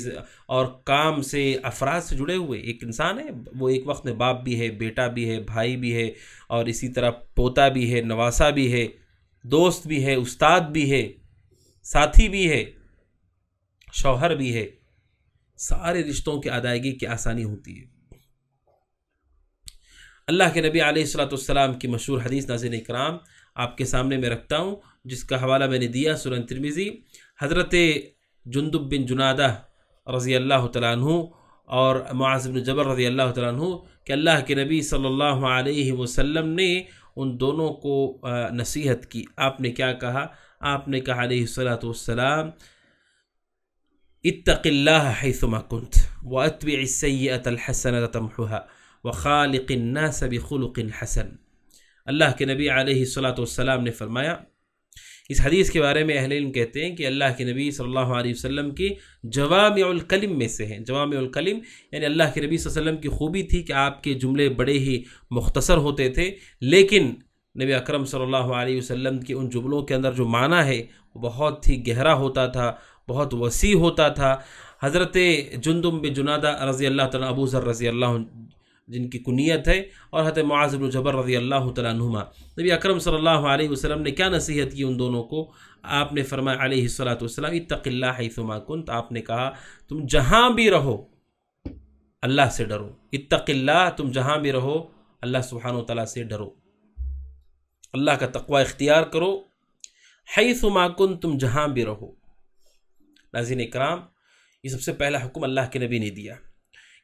اور کام سے، افراد سے جڑے ہوئے ایک انسان ہے۔ وہ ایک وقت میں باپ بھی ہے، بیٹا بھی ہے، بھائی بھی ہے، اور اسی طرح پوتا بھی ہے، نواسا بھی ہے، دوست بھی ہے، استاد بھی ہے، ساتھی بھی ہے، شوہر بھی ہے۔ سارے رشتوں کی ادائیگی کی آسانی ہوتی ہے۔ اللہ کے نبی علیہ الصلوۃ والسلام کی مشہور حدیث ناظرین اکرام آپ کے سامنے میں رکھتا ہوں، جس کا حوالہ میں نے دیا سنن ترمذی، حضرت جندب بن جنادہ رضی اللہ تعالیٰ عنہ اور معاذ بن جبل رضی اللہ تعالیٰ عنہ کہ اللہ کے نبی صلی اللہ علیہ وسلم نے ان دونوں کو نصیحت کی۔ آپ نے کیا کہا؟ آپ نے کہا علیہ الصلوۃ والسلام، اتق اللہ حیثما کنت واتبع السیئۃ الحسنۃ تمحها وخالق الناس بخلق حسن۔ اللہ کے نبی علیہ الصلوۃ والسلام نے فرمایا، اس حدیث کے بارے میں اہل علم کہتے ہیں کہ اللہ کے نبی صلی اللہ علیہ وسلم کی جوامع الکلم میں سے ہیں۔ جوامع الکلم یعنی اللہ کے نبی صلی اللہ علیہ وسلم کی خوبی تھی کہ آپ کے جملے بڑے ہی مختصر ہوتے تھے، لیکن نبی اکرم صلی اللہ علیہ وسلم کے ان جملوں کے اندر جو معنی ہے وہ بہت ہی گہرا ہوتا تھا، بہت وسیع ہوتا تھا۔ حضرت جندب بن جنادہ رضی اللہ تعالیٰ، ابو ذر رضی اللہ عنہ جن کی کنیت ہے، اور حضرت معاذ بن جبل رضی اللہ تعالیٰ عنہما، نبی اکرم صلی اللہ علیہ وسلم نے کیا نصیحت کی ان دونوں کو؟ آپ نے فرمایا علیہ الصلوۃ والسلام، اتق اللہ حیثما کنت، آپ نے کہا تم جہاں بھی رہو اللہ سے ڈرو۔ اتق اللہ، تم جہاں بھی رہو اللہ سبحانہ و تعالیٰ سے ڈرو، اللہ کا تقوی اختیار کرو۔ حیثما کنت، تم جہاں بھی رہو۔ ناظرین اکرام، یہ سب سے پہلا حکم اللہ کے نبی نے دیا۔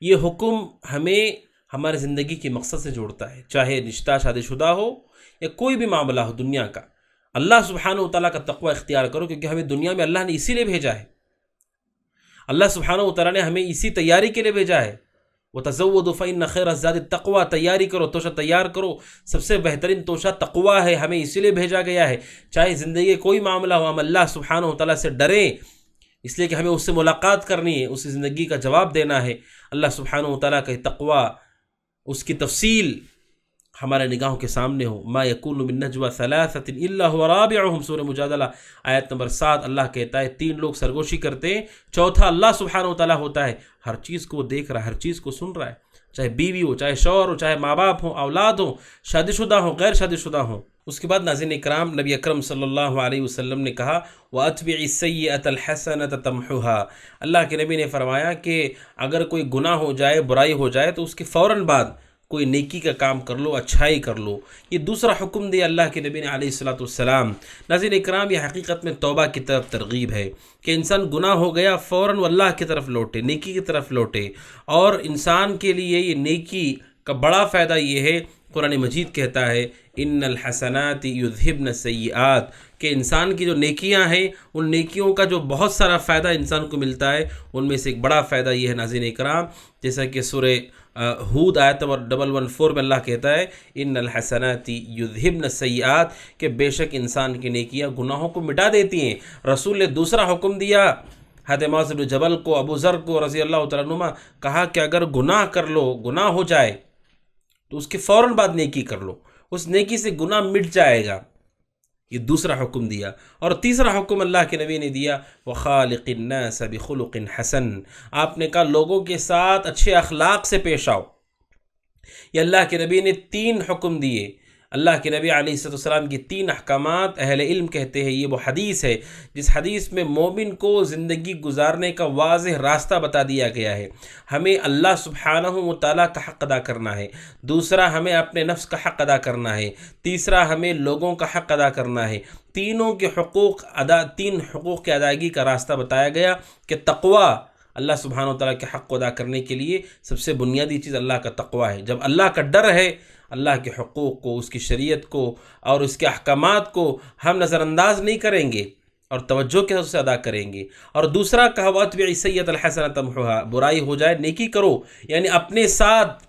یہ حکم ہمیں ہمارے زندگی کے مقصد سے جوڑتا ہے، چاہے رشتہ شادی شدہ ہو یا کوئی بھی معاملہ ہو دنیا کا۔ اللہ سبحانہ و تعالیٰ کا تقوی اختیار کرو، کیونکہ ہمیں دنیا میں اللہ نے اسی لیے بھیجا ہے، اللہ سبحانہ و تعالیٰ نے ہمیں اسی تیاری کے لیے بھیجا ہے۔ وَتَزَوَّدُوا فَإِنَّ خَيْرَ الزَّادِ التَّقْوَىٰ، تیاری کرو، توشہ تیار کرو، سب سے بہترین توشہ تقوی ہے، ہمیں اسی لیے بھیجا گیا ہے۔ چاہے زندگی کوئی معاملہ ہو، ہم اللہ سبحانہ و تعالیٰ سے ڈریں، اس لیے کہ ہمیں اس سے ملاقات کرنی ہے، اس زندگی کا جواب دینا ہے۔ اللہ سبحانہ و تعالیٰ کا تقوی، اس کی تفصیل ہمارے نگاہوں کے سامنے ہو۔ ما یکون من نجوى ثلاثة الا هو رابعهم، سورہ مجادلہ آیت نمبر 7۔ اللہ کہتا ہے 3 لوگ سرگوشی کرتے ہیں، چوتھا اللہ سبحانہ و تعالیٰ ہوتا ہے۔ ہر چیز کو وہ دیکھ رہا ہے، ہر چیز کو سن رہا ہے، چاہے بیوی ہو، چاہے شوہر ہو، چاہے ماں باپ ہوں، اولاد ہوں، شادی شدہ ہوں، غیر شادی شدہ ہوں۔ اس کے بعد ناظرین اکرام، نبی اکرم صلی اللہ علیہ وسلم نے کہا وَأَتْبِعِ السَّيِّئَةَ الْحَسَنَةَ تَمْحُهَا، اللہ کے نبی نے فرمایا کہ اگر کوئی گناہ ہو جائے، برائی ہو جائے، تو اس کے فوراً بعد کوئی نیکی کا کام کر لو، اچھائی کر لو۔ یہ دوسرا حکم دیا اللہ کے نبی نے علیہ الصلوۃ والسلام۔ ناظرین اکرام، یہ حقیقت میں توبہ کی طرف ترغیب ہے کہ انسان گناہ ہو گیا فوراً وہ اللہ کی طرف لوٹے، نیکی کی طرف لوٹے۔ اور انسان کے لیے یہ نیکی کا بڑا فائدہ یہ ہے، قرآن مجید کہتا ہے ان الحسنات یذہبن السیئات، کہ انسان کی جو نیکیاں ہیں، ان نیکیوں کا جو بہت سارا فائدہ انسان کو ملتا ہے، ان میں سے ایک بڑا فائدہ یہ ہے ناظرین اکرام، جیسا کہ سورہ ہود آیت نمبر 114 میں اللہ کہتا ہے ان الحسنات یذہبن السیئات، کہ بے شک انسان کی نیکیاں گناہوں کو مٹا دیتی ہیں۔ رسول نے دوسرا حکم دیا حضرت معاذ بن جبل کو، ابو ذر کو رضی اللہ تعالیٰ عنہما، کہا کہ اگر گناہ کر لو، گناہ ہو جائے تو اس کے فوراً بعد نیکی کر لو، اس نیکی سے گناہ مٹ جائے گا۔ یہ دوسرا حکم دیا۔ اور تیسرا حکم اللہ کے نبی نے دیا وَخَالِقِ النَّاسَ بِخُلُقٍ حَسَن، آپ نے کہا لوگوں کے ساتھ اچھے اخلاق سے پیش آؤ۔ یہ اللہ کے نبی نے 3 حکم دیے۔ اللہ کے نبی علیہ السلام کی 3 احکامات، اہل علم کہتے ہیں یہ وہ حدیث ہے جس حدیث میں مومن کو زندگی گزارنے کا واضح راستہ بتا دیا گیا ہے۔ ہمیں اللہ سبحانہ و تعالیٰ کا حق ادا کرنا ہے، دوسرا ہمیں اپنے نفس کا حق ادا کرنا ہے، تیسرا ہمیں لوگوں کا حق ادا کرنا ہے۔ 3 حقوق کے ادائیگی کا راستہ بتایا گیا کہ تقوی، اللہ سبحانہ و تعالیٰ کے حق کو ادا کرنے کے لیے سب سے بنیادی چیز اللہ کا تقوی ہے۔ جب اللہ کا ڈر ہے، اللہ کے حقوق کو، اس کی شریعت کو اور اس کے احکامات کو ہم نظر انداز نہیں کریں گے اور توجہ کے سے ادا کریں گے۔ اور دوسرا کہا وَأَتْبِعِ السَّيِّئَةَ الْحَسَنَةَ تَمْحُوهَا، برائی ہو جائے نیکی کرو، یعنی اپنے ساتھ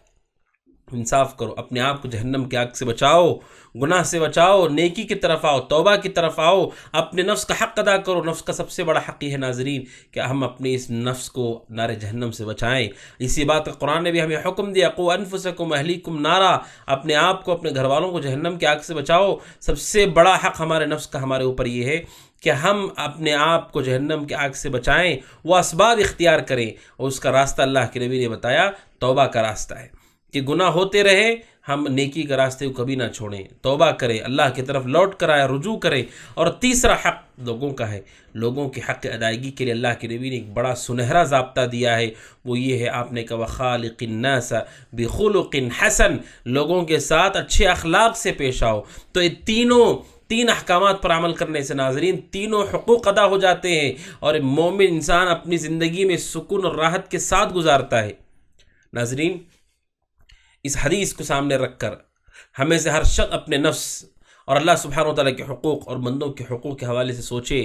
انصاف کرو، اپنے آپ کو جہنم کی آگ سے بچاؤ، گناہ سے بچاؤ، نیکی کی طرف آؤ، توبہ کی طرف آؤ، اپنے نفس کا حق ادا کرو۔ نفس کا سب سے بڑا حق یہ ہے ناظرین کہ ہم اپنے اس نفس کو نار جہنم سے بچائیں۔ اسی بات کا قرآن نے بھی ہمیں حکم دیا قُوا أَنفُسَكُمْ وَأَهْلِيكُمْ نَارًا، اپنے آپ کو، اپنے گھر والوں کو جہنم کی آگ سے بچاؤ۔ سب سے بڑا حق ہمارے نفس کا ہمارے اوپر یہ ہے کہ ہم اپنے آپ کو جہنم کی آگ سے بچائیں، وہ اسباب اختیار کریں، اور اس کا راستہ اللہ کے نبی نے بتایا توبہ کا راستہ ہے کہ گناہ ہوتے رہے، ہم نیکی کا راستے کو کبھی نہ چھوڑیں، توبہ کریں، اللہ کی طرف لوٹ کر آئے، رجوع کریں۔ اور تیسرا حق لوگوں کا ہے، لوگوں کے حق ادائیگی کے لیے اللہ کے نبی نے ایک بڑا سنہرا ضابطہ دیا ہے، وہ یہ ہے، آپ نے کہا وَخَالِقِ النَّاسَ بِخُلُقٍ حَسَن، لوگوں کے ساتھ اچھے اخلاق سے پیش آؤ۔ تو یہ 3 احکامات پر عمل کرنے سے ناظرین 3 حقوق ادا ہو جاتے ہیں، اور مومن انسان اپنی زندگی میں سکون اور راحت کے ساتھ گزارتا ہے۔ ناظرین، اس حدیث کو سامنے رکھ کر ہمیں سے ہر شخص اپنے نفس اور اللہ سبحانہ و تعالیٰ کے حقوق اور بندوں کے حقوق کے حوالے سے سوچے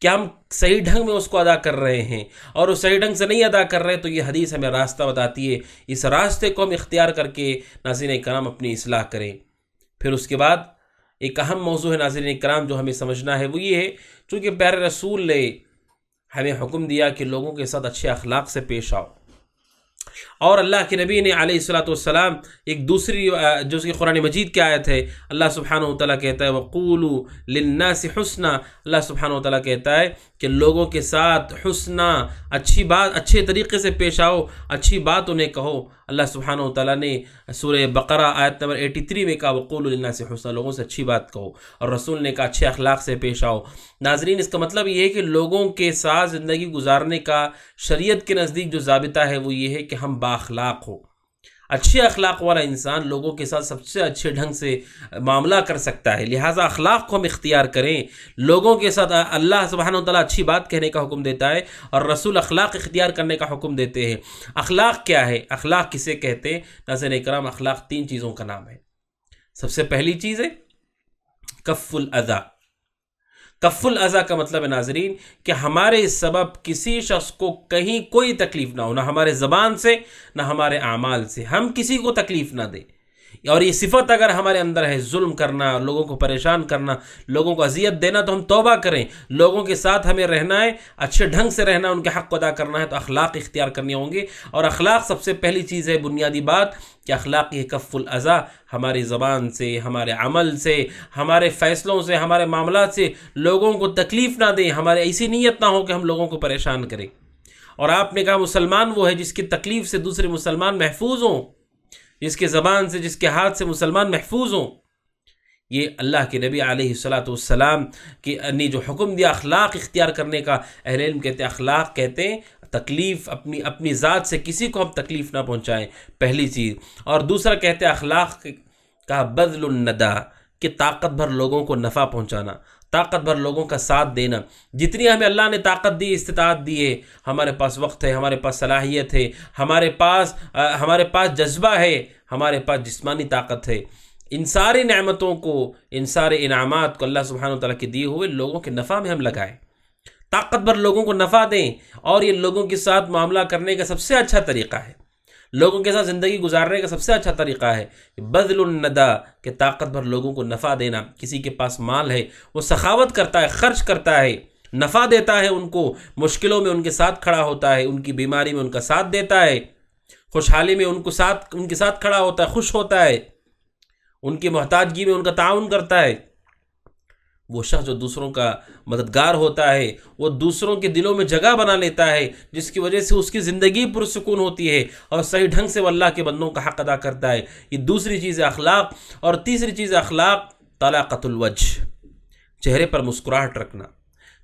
کہ ہم صحیح ڈھنگ میں اس کو ادا کر رہے ہیں، اور وہ صحیح ڈھنگ سے نہیں ادا کر رہے تو یہ حدیث ہمیں راستہ بتاتی ہے، اس راستے کو ہم اختیار کر کے ناظرین کرام اپنی اصلاح کریں۔ پھر اس کے بعد ایک اہم موضوع ہے ناظرین کرام جو ہمیں سمجھنا ہے، وہ یہ ہے چونکہ پیارے رسول نے ہمیں حکم دیا کہ لوگوں کے ساتھ اچھے اخلاق سے پیش آؤ، اور اللہ کے نبی نے علیہ الصلوۃ والسلام ایک دوسری جو کہ قرآن مجید کی آیت ہے، اللہ سبحانہ و تعالیٰ کہتا ہے وَقُولُوا لِلنَّاسِ حُسْنًا، اللہ سبحانہ و تعالیٰ کہتا ہے کہ لوگوں کے ساتھ حسنہ، اچھی بات، اچھے طریقے سے پیش آؤ، اچھی بات انہیں کہو۔ اللہ سبحانہ و تعالیٰ نے سورہ بقرہ آیت نمبر 83 میں کہا وَقُولُوا لِلنَّاسِ حُسْنًا، لوگوں سے اچھی بات کہو، اور رسول نے کہا اچھے اخلاق سے پیش آؤ۔ ناظرین، اس کا مطلب یہ ہے کہ لوگوں کے ساتھ زندگی گزارنے کا شریعت کے نزدیک جو ضابطہ ہے وہ یہ ہے کہ ہم بااخلاق ہو، اچھے اخلاق والا انسان لوگوں کے ساتھ سب سے اچھے ڈھنگ سے معاملہ کر سکتا ہے. لہٰذا اخلاق کو ہم اختیار کریں. لوگوں کے ساتھ اللہ سبحانہ و تعالیٰ اچھی بات کہنے کا حکم دیتا ہے اور رسول اخلاق اختیار کرنے کا حکم دیتے ہیں. اخلاق کیا ہے؟ اخلاق کسے کہتے ہیں؟ ناظرین اکرام، اخلاق 3 چیزوں کا نام ہے. سب سے پہلی چیز ہے کف الاذی. کف الاذی کا مطلب ہے ناظرین کہ ہمارے سبب کسی شخص کو کہیں کوئی تکلیف نہ ہو، نہ ہمارے زبان سے نہ ہمارے اعمال سے، ہم کسی کو تکلیف نہ دیں. اور یہ صفت اگر ہمارے اندر ہے، ظلم کرنا، لوگوں کو پریشان کرنا، لوگوں کو اذیت دینا، تو ہم توبہ کریں. لوگوں کے ساتھ ہمیں رہنا ہے، اچھے ڈھنگ سے رہنا ہے، ان کے حق کو ادا کرنا ہے، تو اخلاق اختیار کرنے ہوں گے. اور اخلاق سب سے پہلی چیز ہے، بنیادی بات کہ اخلاق یہ کف الاذی، ہماری زبان سے، ہمارے عمل سے، ہمارے فیصلوں سے، ہمارے معاملات سے لوگوں کو تکلیف نہ دیں. ہمارے ایسی نیت نہ ہو کہ ہم لوگوں کو پریشان کریں. اور آپ نے کہا مسلمان وہ ہے جس کی تکلیف سے دوسرے مسلمان محفوظ ہوں، جس کے زبان سے، جس کے ہاتھ سے مسلمان محفوظ ہوں. یہ اللہ کے نبی علیہ السلام کی نے جو حکم دیا اخلاق اختیار کرنے کا، اہل علم کہتے ہیں اخلاق کہتے ہیں تکلیف، اپنی ذات سے کسی کو ہم تکلیف نہ پہنچائیں، پہلی چیز. اور دوسرا کہتے ہیں اخلاق کا بذل الندی، کہ طاقت بھر لوگوں کو نفع پہنچانا، طاقت بھر لوگوں کا ساتھ دینا. جتنی ہمیں اللہ نے طاقت دی، استطاعت دی ہے، ہمارے پاس وقت ہے، ہمارے پاس صلاحیت ہے، ہمارے پاس جذبہ ہے، ہمارے پاس جسمانی طاقت ہے، ان ساری نعمتوں کو، ان سارے انعامات کو اللہ سبحانہ وتعالیٰ کے دیے ہوئے لوگوں کے نفع میں ہم لگائیں. طاقت بھر لوگوں کو نفع دیں. اور یہ لوگوں کے ساتھ معاملہ کرنے کا سب سے اچھا طریقہ ہے، لوگوں کے ساتھ زندگی گزارنے کا سب سے اچھا طریقہ ہے بذل الندی، کہ طاقت بھر لوگوں کو نفع دینا. کسی کے پاس مال ہے، وہ سخاوت کرتا ہے، خرچ کرتا ہے، نفع دیتا ہے، ان کو مشکلوں میں ان کے ساتھ کھڑا ہوتا ہے، ان کی بیماری میں ان کا ساتھ دیتا ہے، خوشحالی میں ان کے ساتھ کھڑا ہوتا ہے، خوش ہوتا ہے، ان کی محتاجگی میں ان کا تعاون کرتا ہے. وہ شخص جو دوسروں کا مددگار ہوتا ہے، وہ دوسروں کے دلوں میں جگہ بنا لیتا ہے، جس کی وجہ سے اس کی زندگی پرسکون ہوتی ہے اور صحیح ڈھنگ سے وہ اللہ کے بندوں کا حق ادا کرتا ہے. یہ دوسری چیز ہے اخلاق. اور تیسری چیز ہے اخلاق طلاقۃ الوجہ، چہرے پر مسکراہٹ رکھنا.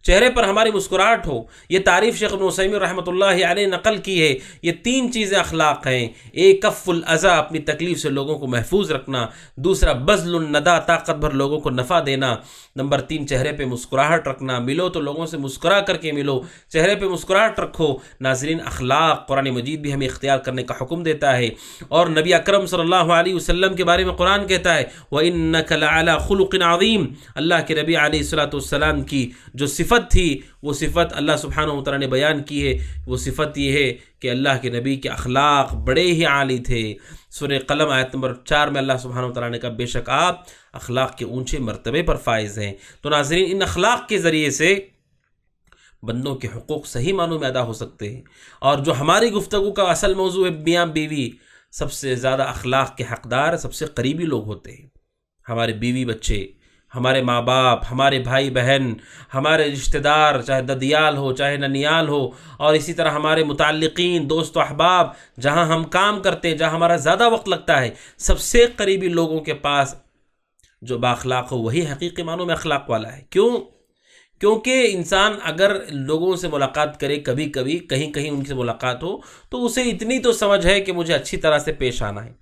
چہرے پر ہماری مسکراہٹ ہو. یہ تعریف شیخ ابن عثیمین رحمۃ اللہ علیہ نقل کی ہے. یہ 3 چیزیں اخلاق ہیں. ایک کف الاذی، اپنی تکلیف سے لوگوں کو محفوظ رکھنا. دوسرا بذل الندی، طاقت بھر لوگوں کو نفع دینا. نمبر 3 چہرے پہ مسکراہٹ رکھنا. ملو تو لوگوں سے مسکرا کر کے ملو، چہرے پہ مسکراہٹ رکھو. ناظرین اخلاق قرآن مجید بھی ہمیں اختیار کرنے کا حکم دیتا ہے. اور نبی اکرم صلی اللہ علیہ وسلم کے بارے میں قرآن کہتا ہے وَإِنَّكَ لَعَلَىٰ خُلُقٍ عَظِيمٍ. اللہ کے نبی علیہ السلام کی جو صفت تھی، وہ صفت اللہ سبحانہ و تعالیٰ نے بیان کی ہے. وہ صفت یہ ہے کہ اللہ کے نبی کے اخلاق بڑے ہی عالی تھے. سورہ قلم آیت نمبر 4 میں اللہ سبحانہ و تعالیٰ نے کہا بے شک آپ اخلاق کے اونچے مرتبے پر فائز ہیں. تو ناظرین ان اخلاق کے ذریعے سے بندوں کے حقوق صحیح معنوں میں ادا ہو سکتے ہیں. اور جو ہماری گفتگو کا اصل موضوع ہے میاں بیوی، سب سے زیادہ اخلاق کے حقدار سب سے قریبی لوگ ہوتے ہیں. ہمارے بیوی بچے، ہمارے ماں باپ، ہمارے بھائی بہن، ہمارے رشتہ دار، چاہے ددیال ہو چاہے ننیال ہو، اور اسی طرح ہمارے متعلقین، دوست و احباب، جہاں ہم کام کرتے ہیں، جہاں ہمارا زیادہ وقت لگتا ہے، سب سے قریبی لوگوں کے پاس جو بااخلاق ہو وہی حقیقی معنوں میں اخلاق والا ہے. کیونکہ انسان اگر لوگوں سے ملاقات کرے، کبھی کبھی کہیں ان سے ملاقات ہو، تو اسے اتنی تو سمجھ ہے کہ مجھے اچھی طرح سے پیش آنا ہے.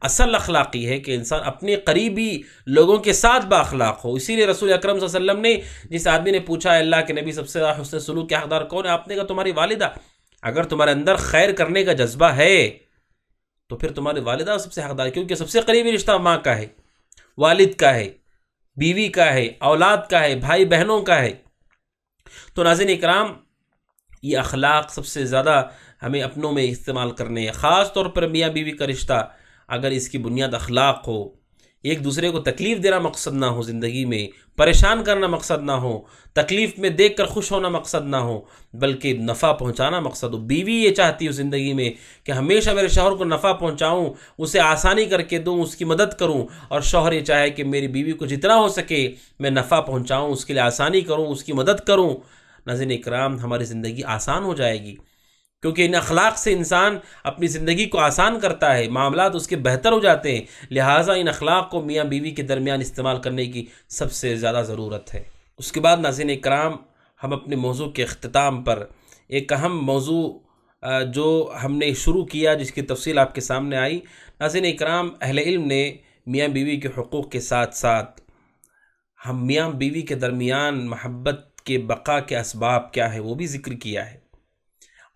اصل اخلاقی ہے کہ انسان اپنے قریبی لوگوں کے ساتھ بااخلاق ہو. اسی لیے رسول اکرم صلی اللہ علیہ وسلم نے جس آدمی نے پوچھا اللہ کے نبی سب سے زیادہ حسن سلوک کے حقدار کون ہے، آپ نے کہا تمہاری والدہ. اگر تمہارے اندر خیر کرنے کا جذبہ ہے تو پھر تمہاری والدہ سب سے حقدار ہے، کیونکہ سب سے قریبی رشتہ ماں کا ہے، والد کا ہے، بیوی کا ہے، اولاد کا ہے، بھائی بہنوں کا ہے. تو ناظرین اکرام، یہ اخلاق سب سے زیادہ ہمیں اپنوں میں استعمال کرنے ہیں. خاص طور پر میاں بیوی کا رشتہ اگر اس کی بنیاد اخلاق ہو، ایک دوسرے کو تکلیف دینا مقصد نہ ہو، زندگی میں پریشان کرنا مقصد نہ ہو، تکلیف میں دیکھ کر خوش ہونا مقصد نہ ہو، بلکہ نفع پہنچانا مقصد ہو. بیوی یہ چاہتی ہے زندگی میں کہ ہمیشہ میرے شوہر کو نفع پہنچاؤں، اسے آسانی کر کے دوں، اس کی مدد کروں. اور شوہر یہ چاہے کہ میری بیوی کو جتنا ہو سکے میں نفع پہنچاؤں، اس کے لیے آسانی کروں، اس کی مدد کروں. ناظرین اکرام، ہماری زندگی آسان ہو جائے گی، کیونکہ ان اخلاق سے انسان اپنی زندگی کو آسان کرتا ہے، معاملات اس کے بہتر ہو جاتے ہیں. لہٰذا ان اخلاق کو میاں بیوی کے درمیان استعمال کرنے کی سب سے زیادہ ضرورت ہے. اس کے بعد ناظرین اکرام، ہم اپنے موضوع کے اختتام پر ایک اہم موضوع جو ہم نے شروع کیا، جس کی تفصیل آپ کے سامنے آئی، ناظرین اکرام، اہل علم نے میاں بیوی کے حقوق کے ساتھ ساتھ ہم میاں بیوی کے درمیان محبت کے بقا کے اسباب کیا ہے وہ بھی ذکر کیا ہے۔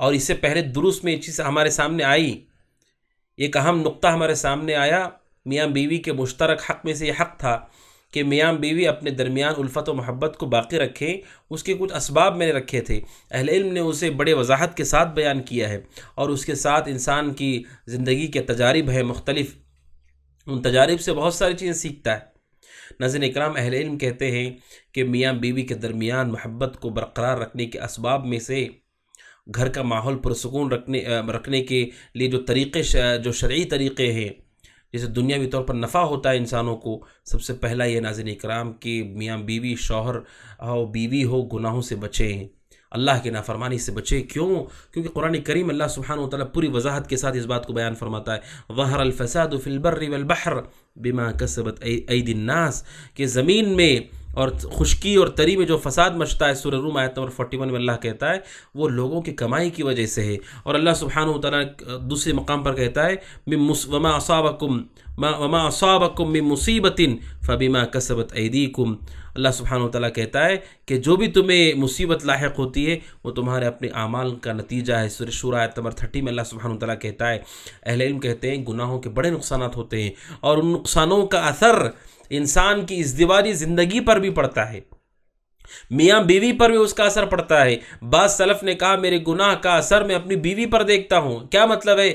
اور اس سے پہلے دروس میں یہ چیز ہمارے سامنے آئی، ایک اہم نقطہ ہمارے سامنے آیا، میاں بیوی کے مشترک حق میں سے یہ حق تھا کہ میاں بیوی اپنے درمیان الفت و محبت کو باقی رکھیں۔ اس کے کچھ اسباب میں نے رکھے تھے، اہل علم نے اسے بڑے وضاحت کے ساتھ بیان کیا ہے، اور اس کے ساتھ انسان کی زندگی کے تجارب ہیں مختلف، ان تجارب سے بہت ساری چیزیں سیکھتا ہے۔ ناظرین اکرام، اہل علم کہتے ہیں کہ میاں بیوی کے درمیان محبت کو برقرار رکھنے کے اسباب میں سے گھر کا ماحول پرسکون رکھنے کے لیے جو طریقے، جو شرعی طریقے ہیں، جیسے دنیاوی طور پر نفع ہوتا ہے انسانوں کو، سب سے پہلا یہ ناظرین اکرام کہ میاں بیوی، شوہر ہو بیوی ہو، گناہوں سے بچیں، اللہ کی نافرمانی سے بچے۔ کیوں؟ کیونکہ قرآن کریم اللہ سبحانہ وتعالی پوری وضاحت کے ساتھ اس بات کو بیان فرماتا ہے، ظہر الفساد فی البر والبحر بما کسبت ایدی الناس، کہ زمین میں اور خشکی اور تری میں جو فساد مچتا ہے، سورہ روم آیت نمبر 41 میں اللہ کہتا ہے وہ لوگوں کی کمائی کی وجہ سے ہے۔ اور اللہ سبحانہ وتعالی دوسرے مقام پر کہتا ہے وما اصابکم من مصیبت فبما کسبت ایدیکم، اللہ سبحانہ وتعالی کہتا ہے کہ جو بھی تمہیں مصیبت لاحق ہوتی ہے وہ تمہارے اپنے اعمال کا نتیجہ ہے۔ سورہ شورى آیت نمبر 30 میں اللہ سبحانہ وتعالی کہتا ہے۔ اہل علم کہتے ہیں گناہوں کے بڑے نقصانات ہوتے ہیں، اور ان نقصانوں کا اثر انسان کی ازدواجی زندگی پر بھی پڑتا ہے، میاں بیوی پر بھی اس کا اثر پڑتا ہے۔ بعض سلف نے کہا میرے گناہ کا اثر میں اپنی بیوی پر دیکھتا ہوں۔ کیا مطلب ہے؟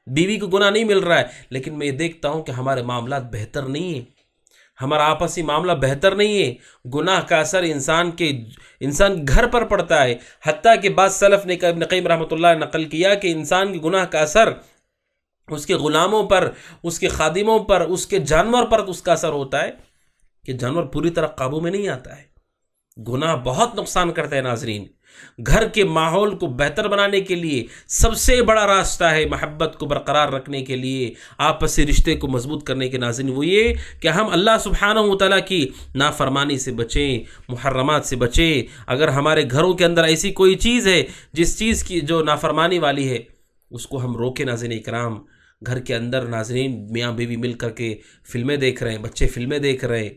بیوی کو گناہ نہیں مل رہا ہے، لیکن میں یہ دیکھتا ہوں کہ ہمارے معاملات بہتر نہیں ہیں، ہمارا آپسی معاملہ بہتر نہیں ہے۔ گناہ کا اثر انسان گھر پر پڑتا ہے، حتیٰ کہ بعض سلف نے ابن قیم رحمۃ اللہ نے نقل کیا کہ انسان کی گناہ کا اثر اس کے غلاموں پر، اس کے خادموں پر، اس کے جانور پر اس کا اثر ہوتا ہے کہ جانور پوری طرح قابو میں نہیں آتا ہے۔ گناہ بہت نقصان کرتا ہے ناظرین۔ گھر کے ماحول کو بہتر بنانے کے لیے سب سے بڑا راستہ ہے محبت کو برقرار رکھنے کے لیے، آپسی رشتے کو مضبوط کرنے کے ناظرین، وہ یہ کہ ہم اللہ سبحانہ وتعالی کی نافرمانی سے بچیں، محرمات سے بچیں۔ اگر ہمارے گھروں کے اندر ایسی کوئی چیز ہے جس چیز کی جو نافرمانی والی ہے، اس کو ہم روکیں ناظرین اکرام۔ گھر کے اندر ناظرین میاں بیوی مل کر کے فلمیں دیکھ رہے ہیں، بچے فلمیں دیکھ رہے ہیں،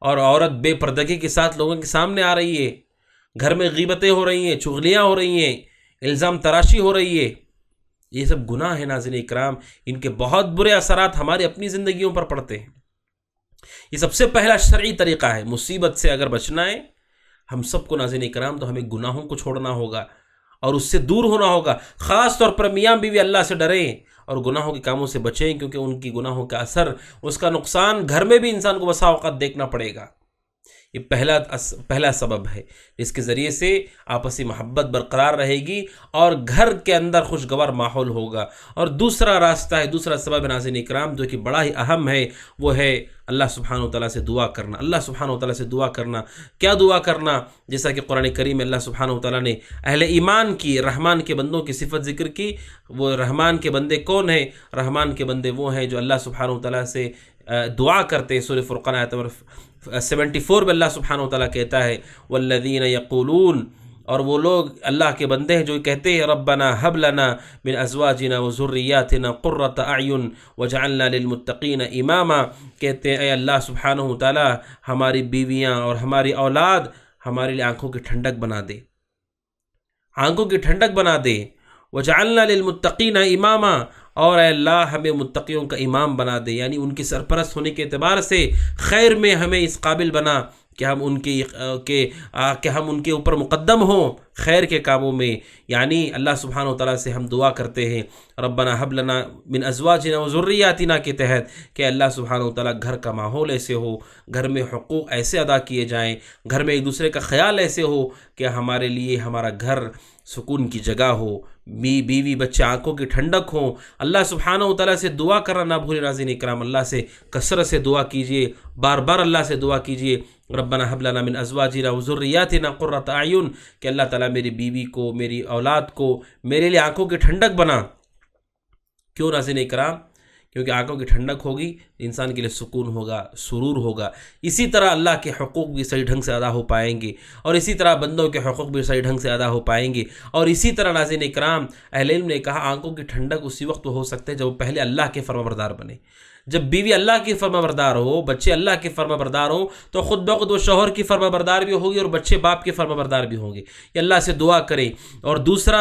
اور عورت بے پردگی کے ساتھ لوگوں کے سامنے آ رہی ہے، گھر میں غیبتیں ہو رہی ہیں، چغلیاں ہو رہی ہیں، الزام تراشی ہو رہی ہے، یہ سب گناہ ہیں ناظرین اکرام۔ ان کے بہت برے اثرات ہماری اپنی زندگیوں پر پڑتے ہیں۔ یہ سب سے پہلا شرعی طریقہ ہے مصیبت سے اگر بچنا ہے ہم سب کو ناظرین اکرام، تو ہمیں گناہوں کو چھوڑنا ہوگا اور اس سے دور ہونا ہوگا۔ خاص طور پر میاں بیوی اللہ سے ڈریں اور گناہوں کے کاموں سے بچیں، کیونکہ ان کی گناہوں کا اثر، اس کا نقصان گھر میں بھی انسان کو بسا اوقات دیکھنا پڑے گا۔ یہ پہلا سبب ہے جس کے ذریعے سے آپسی محبت برقرار رہے گی اور گھر کے اندر خوشگوار ماحول ہوگا۔ اور دوسرا راستہ ہے، دوسرا سبب ناظرین اکرام جو کہ بڑا ہی اہم ہے، وہ ہے اللہ سبحانہ وتعالیٰ سے دعا کرنا۔ اللہ سبحانہ وتعالیٰ سے دعا کرنا، کیا دعا کرنا؟ جیسا کہ قرآن کریم میں اللہ سبحانہ وتعالیٰ نے اہل ایمان کی، رحمان کے بندوں کی صفت ذکر کی۔ وہ رحمان کے بندے کون ہیں؟ رحمان کے بندے وہ ہیں جو اللہ سبحانہ وتعالیٰ سے دعا کرتے ہیں۔ سورہ فرقان آیت نمبر 74 میں اللہ سبحانہ وتعالیٰ کہتا ہے والذین یقولون، اور وہ لوگ اللہ کے بندے ہیں جو کہتے ہیں ربنا هب لنا من ازواجنا وذریاتنا قرۃ اعین واجعلنا للمتقین اماما، کہتے ہیں اے اللہ سبحانہ وتعالیٰ ہماری بیویاں اور ہماری اولاد ہمارے لیے آنکھوں کی ٹھنڈک بنا دے، آنکھوں کی ٹھنڈک بنا دے، وجعلنا للمتقین اماما، اور اے اللہ ہمیں متقیوں کا امام بنا دے، یعنی ان کی سرپرست ہونے کے اعتبار سے خیر میں ہمیں اس قابل بنا کہ ہم ان کے اوپر مقدم ہوں خیر کے کاموں میں۔ یعنی اللہ سبحانہ وتعالیٰ سے ہم دعا کرتے ہیں ربنا حب لنا من ازواجنا وذریاتنا کے تحت کہ اللہ سبحانہ وتعالیٰ گھر کا ماحول ایسے ہو، گھر میں حقوق ایسے ادا کیے جائیں، گھر میں ایک دوسرے کا خیال ایسے ہو کہ ہمارے لیے ہمارا گھر سکون کی جگہ ہو، بیوی بچے آنکھوں کی ٹھنڈک ہوں۔ اللہ سبحانہ وتعالیٰ سے دعا کرنا نہ بھولے ناظرین اکرام، اللہ سے کثرت سے دعا کیجئے، بار بار اللہ سے دعا کیجئے ربنا حب لنا من ازواجنا وذریاتنا قرۃ اعین، کہ اللہ تعالیٰ میری بیوی کو، میری اولاد کو میرے لیے آنکھوں کی ٹھنڈک بنا۔ کیوں ناظرین اکرام؟ کیونکہ آنکھوں کی ٹھنڈک ہوگی انسان کے لیے سکون ہوگا، سرور ہوگا۔ اسی طرح اللہ کے حقوق بھی صحیح ڈھنگ سے ادا ہو پائیں گے، اور اسی طرح بندوں کے حقوق بھی صحیح ڈھنگ سے ادا ہو پائیں گے۔ اور اسی طرح ناظرین اکرام، اہل علم نے کہا آنکھوں کی ٹھنڈک اسی وقت ہو سکتے ہے جب وہ پہلے اللہ کے فرمانبردار بنے۔ جب بیوی اللہ کی فرمانبردار ہو، بچے اللہ کے فرمانبردار ہوں، تو خود بخود وہ شوہر کی فرمانبردار بھی ہوگی اور بچے باپ کے فرمانبردار بھی ہوں گے۔ یہ اللہ سے دعا کریں۔ اور دوسرا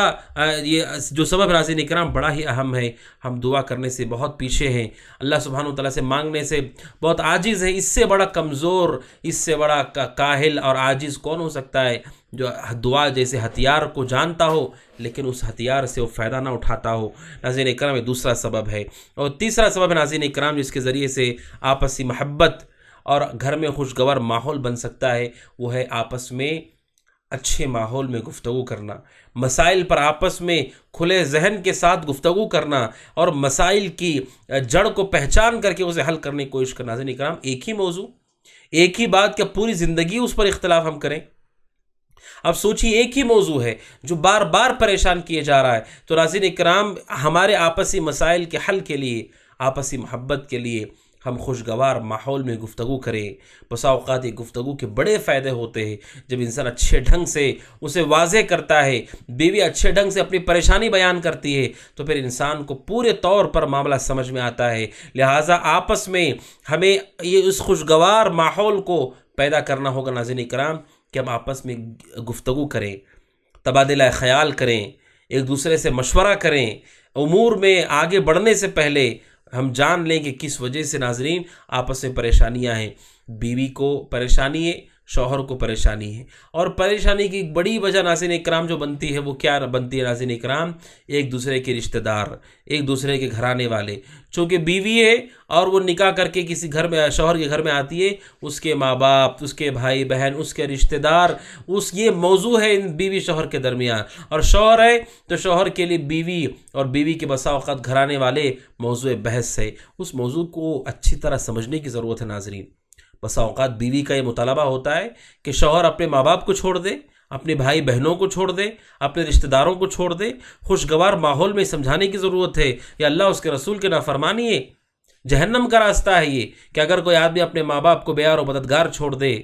یہ جو سبب ناظرین اکرام بڑا ہی اہم ہے، ہم دعا کرنے سے بہت پیچھے ہیں، اللہ سبحانہ وتعالیٰ سے مانگنے سے بہت عاجز ہیں۔ اس سے بڑا کمزور، اس سے بڑا کاہل اور عاجز کون ہو سکتا ہے جو دعا جیسے ہتھیار کو جانتا ہو لیکن اس ہتھیار سے وہ فائدہ نہ اٹھاتا ہو۔ ناظرین اکرام یہ دوسرا سبب ہے۔ اور تیسرا سبب ہے ناظرین اکرام جس کے ذریعے سے آپسی محبت اور گھر میں خوشگوار ماحول بن سکتا ہے، وہ ہے آپس میں اچھے ماحول میں گفتگو کرنا، مسائل پر آپس میں کھلے ذہن کے ساتھ گفتگو کرنا، اور مسائل کی جڑ کو پہچان کر کے اسے حل کرنے کی کوشش کرنا۔ ناظرین اکرام ایک ہی موضوع، ایک ہی بات، کیا پوری زندگی اس پر اختلاف ہم کریں؟ اب سوچیے ایک ہی موضوع ہے جو بار بار پریشان کیے جا رہا ہے۔ تو ناظرین اکرام ہمارے آپسی مسائل کے حل کے لیے، آپسی محبت کے لیے ہم خوشگوار ماحول میں گفتگو کریں۔ بسا اوقات یہ گفتگو کے بڑے فائدے ہوتے ہیں جب انسان اچھے ڈھنگ سے اسے واضح کرتا ہے، بیوی اچھے ڈھنگ سے اپنی پریشانی بیان کرتی ہے، تو پھر انسان کو پورے طور پر معاملہ سمجھ میں آتا ہے۔ لہٰذا آپس میں ہمیں یہ اس خوشگوار ماحول کو پیدا کرنا ہوگا ناظرین اکرام کہ ہم آپس میں گفتگو کریں، تبادلہ خیال کریں، ایک دوسرے سے مشورہ کریں، امور میں آگے بڑھنے سے پہلے ہم جان لیں کہ کس وجہ سے ناظرین آپس میں پریشانیاں ہیں۔ بیوی کو پریشانی ہے، شوہر کو پریشانی ہے، اور پریشانی کی ایک بڑی وجہ ناظرین اکرام جو بنتی ہے وہ کیا بنتی ہے ناظرین اکرام؟ ایک دوسرے کے رشتہ دار، ایک دوسرے کے گھرانے والے۔ چونکہ بیوی ہے اور وہ نکاح کر کے کسی گھر میں، شوہر کے گھر میں آتی ہے، اس کے ماں باپ، اس کے بھائی بہن، اس کے رشتہ دار، یہ موضوع ہے ان بیوی شوہر کے درمیان۔ اور شوہر ہے تو شوہر کے لیے بیوی اور بیوی کے بسا اوقات گھرانے والے موضوع بحث ہے۔ اس موضوع کو اچھی طرح سمجھنے کی ضرورت ہے ناظرین۔ بسا اوقات بیوی کا یہ مطالبہ ہوتا ہے کہ شوہر اپنے ماں باپ کو چھوڑ دے، اپنے بھائی بہنوں کو چھوڑ دے، اپنے رشتہ داروں کو چھوڑ دے۔ خوشگوار ماحول میں سمجھانے کی ضرورت ہے، یا اللہ اس کے رسول کے نافرمانی ہے، جہنم کا راستہ ہے یہ کہ اگر کوئی آدمی اپنے ماں باپ کو بے یار و مددگار چھوڑ دے،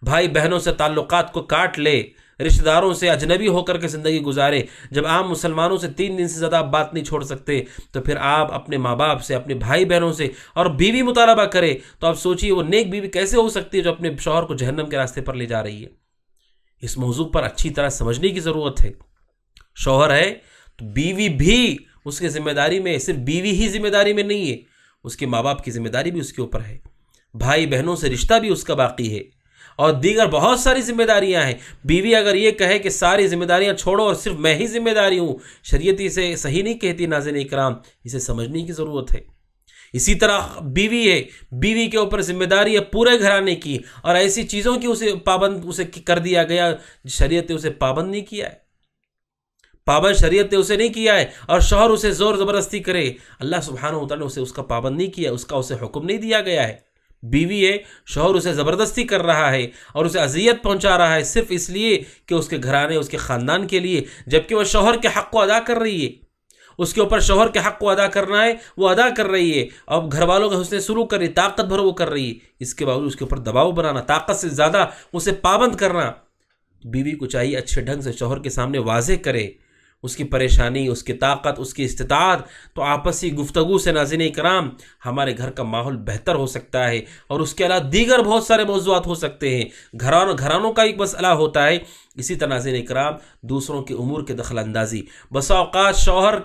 بھائی بہنوں سے تعلقات کو کاٹ لے، رشتہ داروں سے اجنبی ہو کر کے زندگی گزارے۔ جب عام مسلمانوں سے 3 دن سے زیادہ آپ بات نہیں چھوڑ سکتے تو پھر آپ اپنے ماں باپ سے، اپنے بھائی بہنوں سے، اور بیوی مطالبہ کرے تو آپ سوچیے وہ نیک بیوی کیسے ہو سکتی ہے جو اپنے شوہر کو جہنم کے راستے پر لے جا رہی ہے۔ اس موضوع پر اچھی طرح سمجھنے کی ضرورت ہے۔ شوہر ہے تو بیوی بھی اس کی ذمہ داری میں، صرف بیوی ہی ذمہ داری میں نہیں ہے، اس کے ماں باپ کی ذمہ داری بھی اس کے اوپر ہے، بھائی بہنوں سے رشتہ بھی اس کا باقی ہے، اور دیگر بہت ساری ذمہ داریاں ہیں۔ بیوی اگر یہ کہے کہ ساری ذمہ داریاں چھوڑو اور صرف میں ہی ذمہ داری ہوں، شریعت اسے صحیح نہیں کہتی ناظرین اکرام، اسے سمجھنے کی ضرورت ہے۔ اسی طرح بیوی ہے، بیوی کے اوپر ذمہ داری ہے پورے گھرانے کی، اور ایسی چیزوں کی اسے کر دیا گیا، شریعت نے اسے پابند نہیں کیا ہے، پابند شریعت نے اسے نہیں کیا ہے، اور شوہر اسے زور زبردستی کرے، اللہ سبحانہ وتعالیٰ نے اسے کا پابند نہیں کیا، اسے حکم نہیں دیا گیا ہے۔ بیوی ہے، شوہر اسے زبردستی کر رہا ہے اور اسے اذیت پہنچا رہا ہے صرف اس لیے کہ اس کے گھرانے، اس کے خاندان کے لیے، جبکہ وہ شوہر کے حق کو ادا کر رہی ہے، اس کے اوپر شوہر کے حق کو ادا کرنا ہے، وہ ادا کر رہی ہے، اب گھر والوں کا حسن سلوک کر رہی ہے، طاقت بھر وہ کر رہی ہے، اس کے باوجود اس کے اوپر دباؤ بنانا، طاقت سے زیادہ اسے پابند کرنا۔ بیوی کو چاہیے اچھے ڈھنگ سے شوہر کے سامنے واضح کرے اس کی پریشانی، اس کی طاقت، اس کی استطاعت، تو آپسی گفتگو سے ناظرین اکرام ہمارے گھر کا ماحول بہتر ہو سکتا ہے، اور اس کے علاوہ دیگر بہت سارے موضوعات ہو سکتے ہیں۔ گھرانوں کا ایک مسئلہ ہوتا ہے، اسی طرح ناظرین اکرام دوسروں کے امور کے دخل اندازی، بسا اوقات شوہر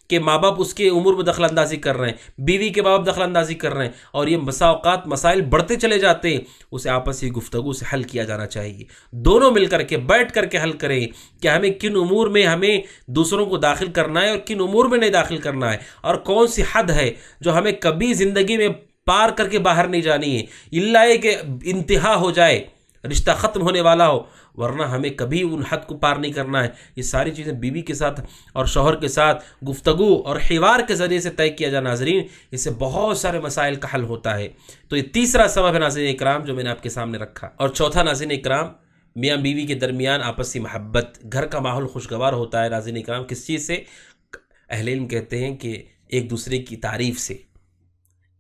کے ماں باپ اس کے امور میں دخل اندازی کر رہے ہیں، بیوی کے ماں باپ دخل اندازی کر رہے ہیں، اور یہ بسا اوقات مسائل بڑھتے چلے جاتے ہیں۔ اسے آپسی گفتگو سے حل کیا جانا چاہیے، دونوں مل کر کے بیٹھ کر کے حل کریں کہ ہمیں کن امور میں ہمیں دوسروں کو داخل کرنا ہے اور کن امور میں نہیں داخل کرنا ہے، اور کون سی حد ہے جو ہمیں کبھی زندگی میں پار کر کے باہر نہیں جانی ہے، الا یہ کہ انتہا ہو جائے، رشتہ ختم ہونے والا ہو، ورنہ ہمیں کبھی ان حد کو پار نہیں کرنا ہے۔ یہ ساری چیزیں بیوی کے ساتھ اور شوہر کے ساتھ گفتگو اور حوار کے ذریعے سے طے کیا جائے ناظرین، اس سے بہت سارے مسائل کا حل ہوتا ہے۔ تو یہ تیسرا سبب ہے ناظرین اکرام جو میں نے آپ کے سامنے رکھا، اور چوتھا ناظرین اکرام میاں بیوی کے درمیان آپسی محبت، گھر کا ماحول خوشگوار ہوتا ہے ناظرین اکرام کس چیز سے؟ اہل علم کہتے ہیں کہ ایک دوسرے کی تعریف سے،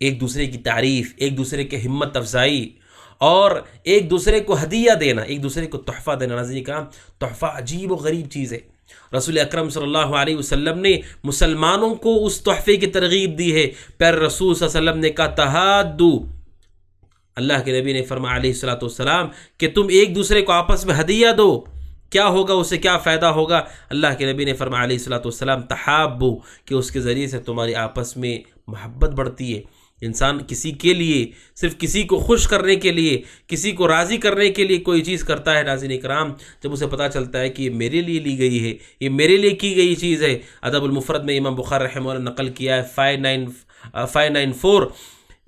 ایک دوسرے کی تعریف، ایک دوسرے کے ہمت افزائی اور ایک دوسرے کو ہدیہ دینا، ایک دوسرے کو تحفہ دینا۔ ناظرین کرام، تحفہ عجیب و غریب چیز ہے۔ رسول اکرم صلی اللہ علیہ وسلم نے مسلمانوں کو اس تحفے کی ترغیب دی ہے۔ پیر رسول صلی اللہ علیہ وسلم نے کہا تہادو، اللہ کے نبی نے فرمایا علیہ الصلوۃ والسلام کہ تم ایک دوسرے کو آپس میں ہدیہ دو، کیا ہوگا، اسے کیا فائدہ ہوگا؟ اللہ کے نبی نے فرمایا علیہ الصلوۃ والسلام تحابو، کہ اس کے ذریعے سے تمہاری آپس میں محبت بڑھتی ہے۔ انسان کسی کے لیے، صرف کسی کو خوش کرنے کے لیے، کسی کو راضی کرنے کے لیے کوئی چیز کرتا ہے ناظرین کرام، جب اسے پتہ چلتا ہے کہ یہ میرے لیے لی گئی ہے، یہ میرے لیے کی گئی چیز ہے۔ ادب المفرد میں امام بخاری رحمہ اللہ نے نقل کیا ہے 594،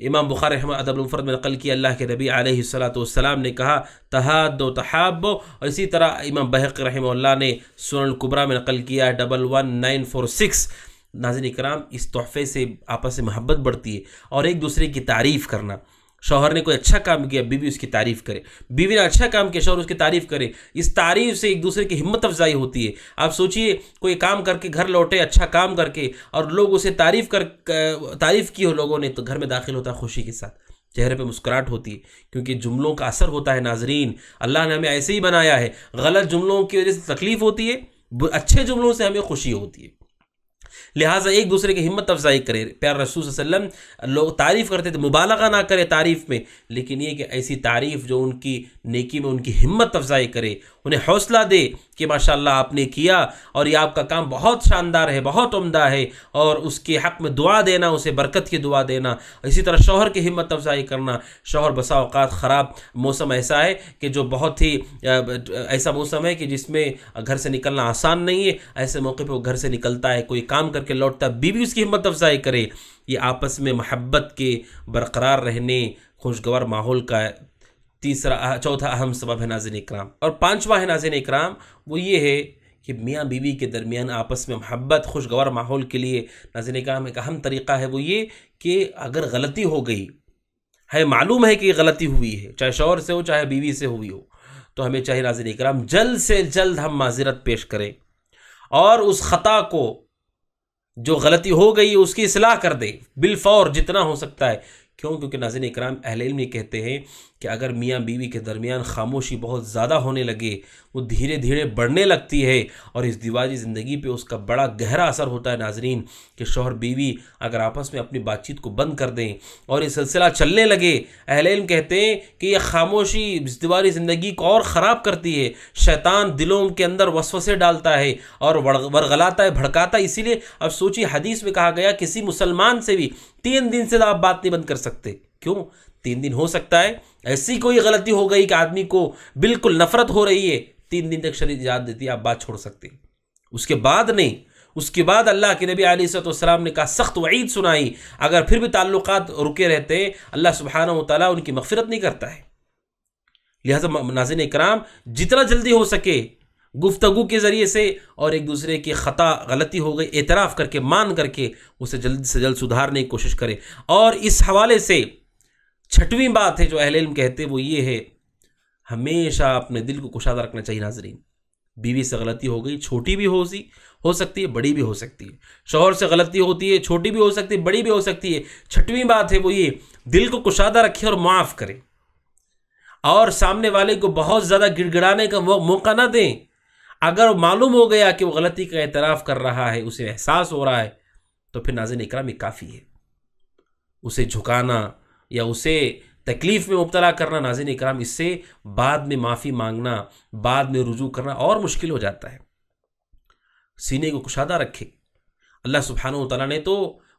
امام بخاری رحمہ ادب المفرد میں نقل کیا، اللہ کے نبی علیہ الصلوۃ والسلام نے کہا تہادو تحابو، اور اسی طرح امام بہقی رحمہ اللہ نے سنن الکبریٰ میں نقل کیا ہے 11946۔ ناظرین کرام، اس تحفے سے آپس میں محبت بڑھتی ہے اور ایک دوسرے کی تعریف کرنا۔ شوہر نے کوئی اچھا کام کیا، بیوی اس کی تعریف کرے، بیوی نے اچھا کام کیا، شوہر اس کی تعریف کرے، اس تعریف سے ایک دوسرے کی ہمت افزائی ہوتی ہے۔ آپ سوچئے کوئی کام کر کے گھر لوٹے، اچھا کام کر کے، اور لوگ اسے تعریف کی ہو لوگوں نے، تو گھر میں داخل ہوتا ہے خوشی کے ساتھ، چہرے پہ مسکراہٹ ہوتی ہے، کیونکہ جملوں کا اثر ہوتا ہے۔ ناظرین، اللہ نے ہمیں ایسے ہی بنایا ہے، غلط جملوں کی وجہ سے تکلیف ہوتی ہے، اچھے جملوں سے ہمیں خوشی ہوتی ہے۔ لہٰذا ایک دوسرے کی ہمت افزائی کرے۔ پیارے رسول صلی اللہ علیہ وسلم لوگ تعریف کرتے تھے، مبالغہ نہ کرے تعریف میں، لیکن یہ کہ ایسی تعریف جو ان کی نیکی میں ان کی ہمت افزائی کرے، انہیں حوصلہ دے کہ ماشاءاللہ آپ نے کیا اور یہ آپ کا کام بہت شاندار ہے، بہت عمدہ ہے، اور اس کے حق میں دعا دینا، اسے برکت کی دعا دینا۔ اسی طرح شوہر کی ہمت افزائی کرنا۔ شوہر بسا اوقات خراب موسم ایسا ہے کہ جو بہت ہی ایسا موسم ہے کہ جس میں گھر سے نکلنا آسان نہیں ہے، ایسے موقع پہ وہ گھر سے نکلتا ہے، کوئی کام کر کے لوٹتا ہے، بیوی اس کی ہمت افزائی کرے۔ یہ آپس میں محبت کے برقرار رہنے، خوشگوار ماحول کا چوتھا اہم سبب ہے ناظرین اکرام۔ اور پانچواں ہے ناظرین اکرام، وہ یہ ہے کہ میاں بیوی کے درمیان آپس میں محبت، خوشگوار ماحول کے لیے ناظرین اکرام ایک اہم طریقہ ہے، وہ یہ کہ اگر غلطی ہو گئی ہے، معلوم ہے کہ یہ غلطی ہوئی ہے، چاہے شوہر سے ہو چاہے بیوی سے ہوئی ہو، تو ہمیں چاہیے ناظرین اکرام جلد سے جلد ہم معذرت پیش کریں اور اس خطا کو، جو غلطی ہو گئی اس کی اصلاح کر دیں بالفور جتنا ہو سکتا ہے۔ کیوں؟ کیونکہ ناظرین اکرام اہل علم یہ کہتے ہیں کہ اگر میاں بیوی کے درمیان خاموشی بہت زیادہ ہونے لگے، وہ دھیرے دھیرے بڑھنے لگتی ہے، اور اس دیواجی زندگی پہ اس کا بڑا گہرا اثر ہوتا ہے ناظرین، کہ شوہر بیوی اگر آپس میں اپنی بات چیت کو بند کر دیں اور یہ سلسلہ چلنے لگے، اہل علم کہتے ہیں کہ یہ خاموشی اس دیواجی زندگی کو اور خراب کرتی ہے۔ شیطان دلوں کے اندر وسوسے ڈالتا ہے اور ورغلاتا ہے، بھڑکاتا ہے۔ اسی لیے اب سوچیے، حدیث میں کہا گیا کسی مسلمان سے بھی 3 دن سے آپ بات نہیں بند کر سکتے۔ کیوں؟ 3 دن ہو سکتا ہے ایسی کوئی غلطی ہو گئی کہ آدمی کو بالکل نفرت ہو رہی ہے، 3 دن تک شریعت اجازت دیتی ہے آپ بات چھوڑ سکتے، اس کے بعد نہیں۔ اس کے بعد اللہ کے نبی علیہ الصلوۃ والسلام نے کہا، سخت وعید سنائی، اگر پھر بھی تعلقات رکے رہتے اللہ سبحانہ و تعالیٰ ان کی مغفرت نہیں کرتا ہے۔ لہٰذا ناظرین اکرام، جتنا جلدی ہو سکے گفتگو کے ذریعے سے، اور ایک دوسرے کی خطا غلطی ہو گئی اعتراف کر کے، مان کر کے اسے جلد سے جلد سدھارنے کی کوشش کرے۔ اور اس حوالے سے 6ویں بات ہے جو اہل علم کہتے وہ یہ ہے، ہمیشہ اپنے دل کو کشادہ رکھنا چاہیے۔ ناظرین، بیوی سے غلطی ہو گئی، چھوٹی بھی ہو سکتی ہے، بڑی بھی ہو سکتی ہے، شوہر سے غلطی ہوتی ہے، چھوٹی بھی ہو سکتی ہے، بڑی بھی ہو سکتی ہے۔ 6ویں بات ہے وہ یہ، دل کو کشادہ رکھے اور معاف کرے، اور سامنے والے کو بہت زیادہ گڑ گڑانے کا موقع نہ دیں۔ اگر معلوم ہو گیا کہ وہ غلطی کا اعتراف کر رہا ہے، اسے احساس ہو رہا ہے، تو پھر ناظرین اکرام یہ کافی ہے۔ اسے جھکانا یا اسے تکلیف میں مبتلا کرنا، ناظرین اکرام، اس سے بعد میں معافی مانگنا، بعد میں رجوع کرنا اور مشکل ہو جاتا ہے۔ سینے کو کشادہ رکھے۔ اللہ سبحانہ و تعالیٰ نے تو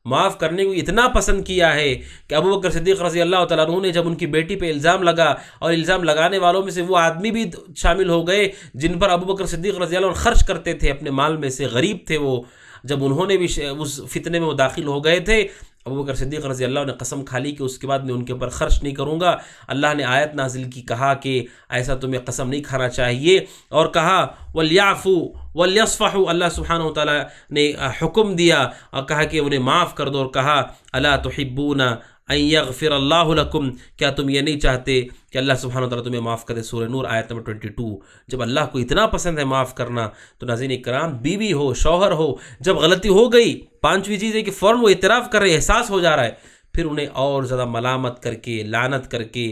معاف کرنے کو اتنا پسند کیا ہے کہ ابو بکر صدیق رضی اللہ تعالیٰ عنہ نے جب ان کی بیٹی پہ الزام لگا، اور الزام لگانے والوں میں سے وہ آدمی بھی شامل ہو گئے جن پر ابو بکر صدیق رضی اللہ عنہ خرچ کرتے تھے اپنے مال میں سے، غریب تھے وہ، جب انہوں نے بھی اس فتنے میں وہ داخل ہو گئے تھے، ابو بکر صدیق رضی اللہ عنہ نے قسم کھا لی کہ اس کے بعد میں ان کے اوپر خرچ نہیں کروں گا۔ اللہ نے آیت نازل کی، کہا کہ ایسا تمہیں قسم نہیں کھانا چاہیے، اور کہا وَلْيَعْفُوا وَلْيَصْفَحُوا، اللہ سبحانہ وتعالیٰ نے حکم دیا اور کہا کہ انہیں معاف کر دو، اور کہا أَلَا تُحِبُّونَ أَن يَغْفِرَ اللَّهُ لَكُمْ، کیا تم یہ نہیں چاہتے کہ اللہ سبحانہ وتعالیٰ تمہیں معاف کرے؟ سورہ نور آیت نمبر 22۔ جب اللہ کو اتنا پسند ہے معاف کرنا، تو ناظرین اکرام، بیوی ہو شوہر ہو، جب غلطی ہو گئی، 5ویں چیز ہے کہ فوراً وہ اعتراف کر رہے، احساس ہو جا رہا ہے، پھر انہیں اور زیادہ ملامت کر کے، لعنت کر کے،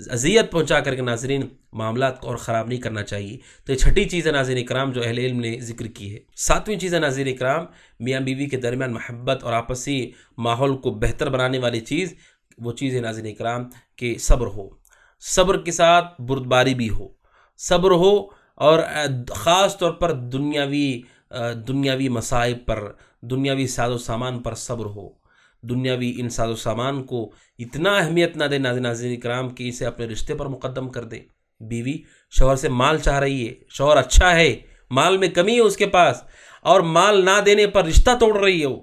اذیت پہنچا کر کے ناظرین معاملات کو اور خراب نہیں کرنا چاہیے۔ تو یہ چھٹی چیز ہے ناظرین اکرام جو اہل علم نے ذکر کی ہے۔ ساتویں چیز ہے ناظرین اکرام، میاں بیوی کے درمیان محبت اور آپسی ماحول کو بہتر بنانے والی چیز، وہ چیز ہے ناظرین اکرام کہ صبر ہو، صبر کے ساتھ بردباری بھی ہو، صبر ہو، اور خاص طور پر دنیاوی مصائب پر، دنیاوی ساز و سامان پر صبر ہو۔ دنیاوی ان ساز و سامان کو اتنا اہمیت نہ دے ناظرین اکرام کہ اسے اپنے رشتے پر مقدم کر دے۔ بیوی شوہر سے مال چاہ رہی ہے، شوہر اچھا ہے، مال میں کمی ہے اس کے پاس، اور مال نہ دینے پر رشتہ توڑ رہی ہے وہ۔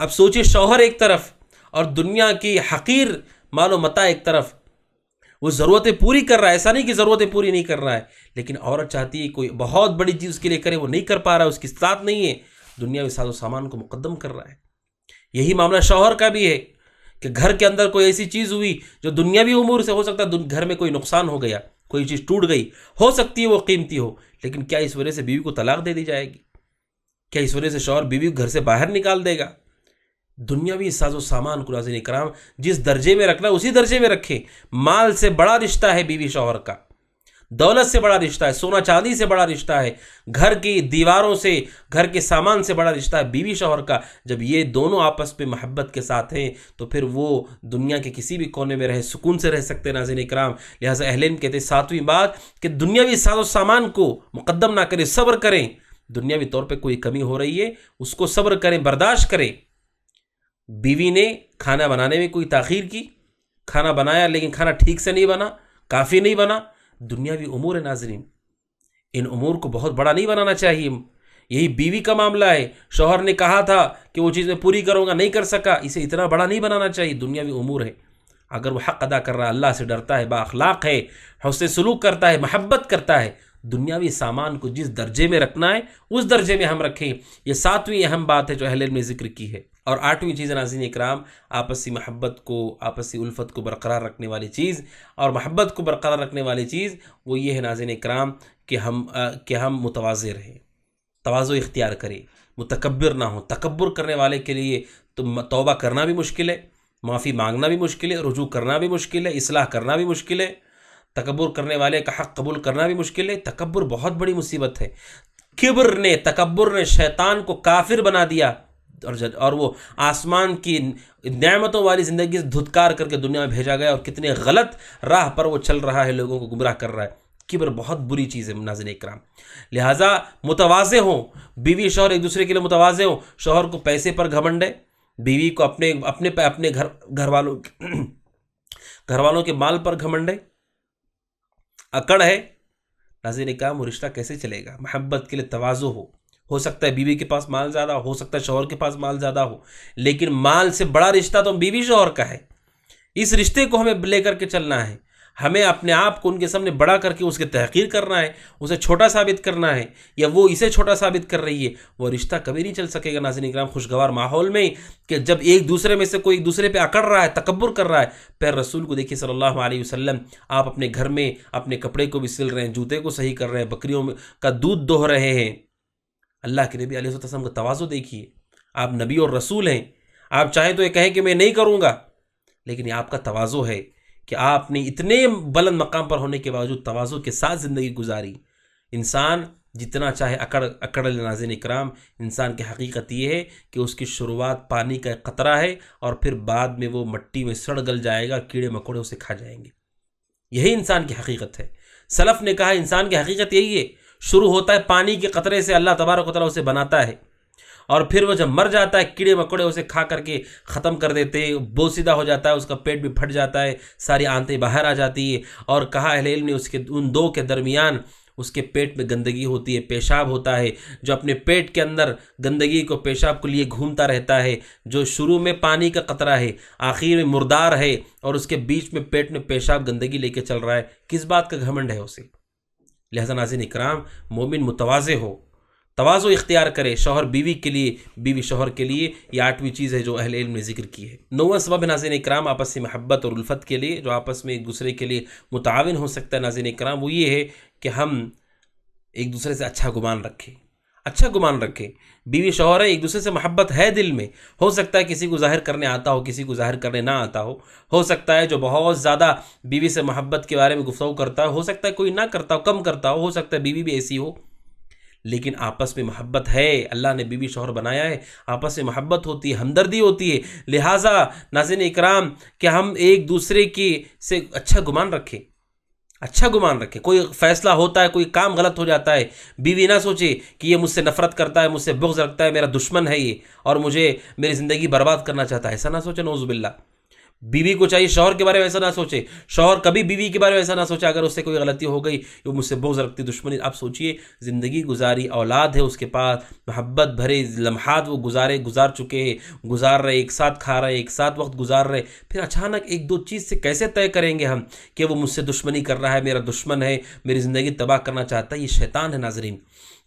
اب سوچئے، شوہر ایک طرف اور دنیا کی حقیر مال و متاع ایک طرف، وہ ضرورتیں پوری کر رہا ہے، ایسا نہیں کہ ضرورتیں پوری نہیں کر رہا ہے، لیکن عورت چاہتی ہے کوئی بہت بڑی چیز اس کے لیے کرے، وہ نہیں کر پا رہا ہے، اس کی استطاعت نہیں ہے، دنیاوی ساز و سامان کو مقدم کر رہا ہے۔ یہی معاملہ شوہر کا بھی ہے کہ گھر کے اندر کوئی ایسی چیز ہوئی جو دنیاوی امور سے، ہو سکتا ہے گھر میں کوئی نقصان ہو گیا، کوئی چیز ٹوٹ گئی، ہو سکتی ہے وہ قیمتی ہو، لیکن کیا اس وجہ سے بیوی کو طلاق دے دی جائے گی؟ کیا اس وجہ سے شوہر بیوی کو گھر سے باہر نکال دے گا؟ دنیاوی ساز و سامان کو ناظرین کرام جس درجے میں رکھنا اسی درجے میں رکھیں۔ مال سے بڑا رشتہ ہے بیوی شوہر کا، دولت سے بڑا رشتہ ہے، سونا چاندی سے بڑا رشتہ ہے، گھر کی دیواروں سے، گھر کے سامان سے بڑا رشتہ ہے بیوی شوہر کا۔ جب یہ دونوں آپس میں محبت کے ساتھ ہیں تو پھر وہ دنیا کے کسی بھی کونے میں رہے، سکون سے رہ سکتے ہیں ناظرین اکرام۔ لہٰذا اہل علم کہتے ہیں ساتویں بات کہ دنیاوی ساز و سامان کو مقدم نہ کریں، صبر کریں۔ دنیاوی طور پہ کوئی کمی ہو رہی ہے، اس کو صبر کریں، برداشت کریں۔ بیوی نے کھانا بنانے میں کوئی تاخیر کی، کھانا بنایا لیکن کھانا ٹھیک سے نہیں بنا، کافی نہیں بنا، دنیاوی امور ہے ناظرین، ان امور کو بہت بڑا نہیں بنانا چاہیے۔ یہی بیوی کا معاملہ ہے، شوہر نے کہا تھا کہ وہ چیز میں پوری کروں گا، نہیں کر سکا، اسے اتنا بڑا نہیں بنانا چاہیے۔ دنیاوی امور ہے، اگر وہ حق ادا کر رہا ہے، اللہ سے ڈرتا ہے، با اخلاق ہے، حسن سلوک کرتا ہے، محبت کرتا ہے، دنیاوی سامان کو جس درجے میں رکھنا ہے اس درجے میں ہم رکھیں۔ یہ ساتویں اہم بات ہے جو اہل علم نے ذکر کی ہے۔ اور آٹھویں چیز ناظرین اکرام، آپسی محبت کو، آپسی الفت کو برقرار رکھنے والی چیز اور محبت کو برقرار رکھنے والی چیز وہ یہ ہے ناظرین اکرام کہ ہم متواضع رہیں، تواضع اختیار کریں، متکبر نہ ہوں۔ تکبر کرنے والے کے لیے تو توبہ کرنا بھی مشکل ہے، معافی مانگنا بھی مشکل ہے، رجوع کرنا بھی مشکل ہے، اصلاح کرنا بھی مشکل ہے، تکبر کرنے والے کا حق قبول کرنا بھی مشکل ہے۔ تکبر بہت بڑی مصیبت ہے۔ تکبر نے شیطان کو کافر بنا دیا، اور وہ آسمان کی نعمتوں والی زندگی سے دھتکار کر کے دنیا میں بھیجا گیا، اور کتنے غلط راہ پر وہ چل رہا ہے، لوگوں کو گمراہ کر رہا ہے۔ کبر بہت بری چیز ہے ناظرین اکرام، لہٰذا متواضع ہوں، بیوی شوہر ایک دوسرے کے لیے متواضع ہوں۔ شوہر کو پیسے پر گھمنڈ ہے، بیوی کو اپنے گھر والوں کے مال پر گھمنڈ ہے، اکڑ ہے، ناظرین اکرام وہ رشتہ کیسے چلے گا؟ محبت کے لیے تواضع ہو سکتا ہے بیوی کے پاس مال زیادہ ہو سکتا ہے شوہر کے پاس مال زیادہ ہو، لیکن مال سے بڑا رشتہ تو بیوی شوہر کا ہے۔ اس رشتے کو ہمیں لے کر کے چلنا ہے، ہمیں اپنے آپ کو ان کے سامنے بڑا کر کے اس کے تحقیر کرنا ہے، اسے چھوٹا ثابت کرنا ہے، یا وہ اسے چھوٹا ثابت کر رہی ہے۔ وہ رشتہ کبھی نہیں چل سکے گا ناظرین اکرام خوشگوار ماحول میں، کہ جب ایک دوسرے میں سے کوئی ایک دوسرے پہ اکڑ رہا ہے، تکبر کر رہا ہے۔ پھر رسول کو دیکھیے صلی اللہ علیہ وسلم، آپ اپنے گھر میں اپنے کپڑے کو بھی سل رہے ہیں، جوتے کو صحیح کر رہے ہیں، بکریوں کا دودھ دوہ رہے ہیں۔ اللہ کے نبی علیہ السلام کا تواضع دیکھیے، آپ نبی اور رسول ہیں، آپ چاہیں تو یہ کہیں کہ میں نہیں کروں گا، لیکن یہ آپ کا تواضع ہے کہ آپ نے اتنے بلند مقام پر ہونے کے باوجود تواضع کے ساتھ زندگی گزاری۔ انسان جتنا چاہے اکڑ لے ناظرین اکرام، انسان کی حقیقت یہ ہے کہ اس کی شروعات پانی کا ایک قطرہ ہے، اور پھر بعد میں وہ مٹی میں سڑ گل جائے گا، کیڑے مکوڑے اسے کھا جائیں گے۔ یہی انسان کی حقیقت ہے۔ سلف نے کہا انسان کی حقیقت یہی ہے، شروع ہوتا ہے پانی کے قطرے سے، اللہ تبارک و تعالیٰ اسے بناتا ہے، اور پھر وہ جب مر جاتا ہے کیڑے مکوڑے اسے کھا کر کے ختم کر دیتے ہیں، بوسیدہ ہو جاتا ہے، اس کا پیٹ بھی پھٹ جاتا ہے، ساری آنتیں باہر آ جاتی ہے، اور کہا اہل علم نے ان دو کے درمیان اس کے پیٹ میں گندگی ہوتی ہے، پیشاب ہوتا ہے، جو اپنے پیٹ کے اندر گندگی کو، پیشاب کو لیے گھومتا رہتا ہے، جو شروع میں پانی کا قطرہ ہے، آخر میں مردار ہے، اور اس کے بیچ میں پیٹ میں پیشاب گندگی لے کے چل رہا ہے، کس بات کا گھمنڈ ہے اسے؟ لہذا ناظرین اکرام، مومن متواضع ہو، تواضع اختیار کرے، شوہر بیوی کے لیے، بیوی شوہر کے لیے۔ یہ آٹھویں چیز ہے جو اہل علم نے ذکر کی ہے۔ نوواں سبب ناظرین اکرام آپسی محبت اور الفت کے لیے، جو آپس میں ایک دوسرے کے لیے متعاون ہو سکتا ہے ناظرین اکرام، وہ یہ ہے کہ ہم ایک دوسرے سے اچھا گمان رکھیں، اچھا گمان رکھیں. بیوی شوہر ہے، ایک دوسرے سے محبت ہے دل میں. ہو سکتا ہے کسی کو ظاہر کرنے آتا ہو، کسی کو ظاہر کرنے نہ آتا ہو سکتا ہے جو بہت زیادہ بیوی سے محبت کے بارے میں گفتگو کرتا ہو سکتا ہے کوئی نہ کرتا ہو، کم کرتا ہو سکتا ہے بیوی بھی ایسی ہو. لیکن آپس میں محبت ہے، اللہ نے بیوی شوہر بنایا ہے، آپس میں محبت ہوتی ہے، ہمدردی ہوتی ہے. لہٰذا ناظرین اکرام کہ ہم ایک دوسرے کی سے اچھا گمان رکھیں، اچھا گمان رکھیں. کوئی فیصلہ ہوتا ہے، کوئی کام غلط ہو جاتا ہے، بیوی نہ سوچے کہ یہ مجھ سے نفرت کرتا ہے، مجھ سے بغض رکھتا ہے، میرا دشمن ہے یہ اور مجھے میری زندگی برباد کرنا چاہتا ہے. ایسا نہ سوچے، نعوذ باللہ. بیوی کو چاہیے شوہر کے بارے میں ایسا نہ سوچے، شوہر کبھی بیوی کے بارے میں ایسا نہ سوچے اگر اس سے کوئی غلطی ہو گئی وہ مجھ سے بغض رکھتی، دشمنی. آپ سوچئے زندگی گزاری، اولاد ہے اس کے پاس، محبت بھرے لمحات وہ گزار چکے ہیں، گزار رہے، ایک ساتھ کھا رہے، ایک ساتھ وقت گزار رہے. پھر اچانک ایک دو چیز سے کیسے طے کریں گے ہم کہ وہ مجھ سے دشمنی کر رہا ہے، میرا دشمن ہے، میری زندگی تباہ کرنا چاہتا ہے؟ یہ شیطان ہے ناظرین،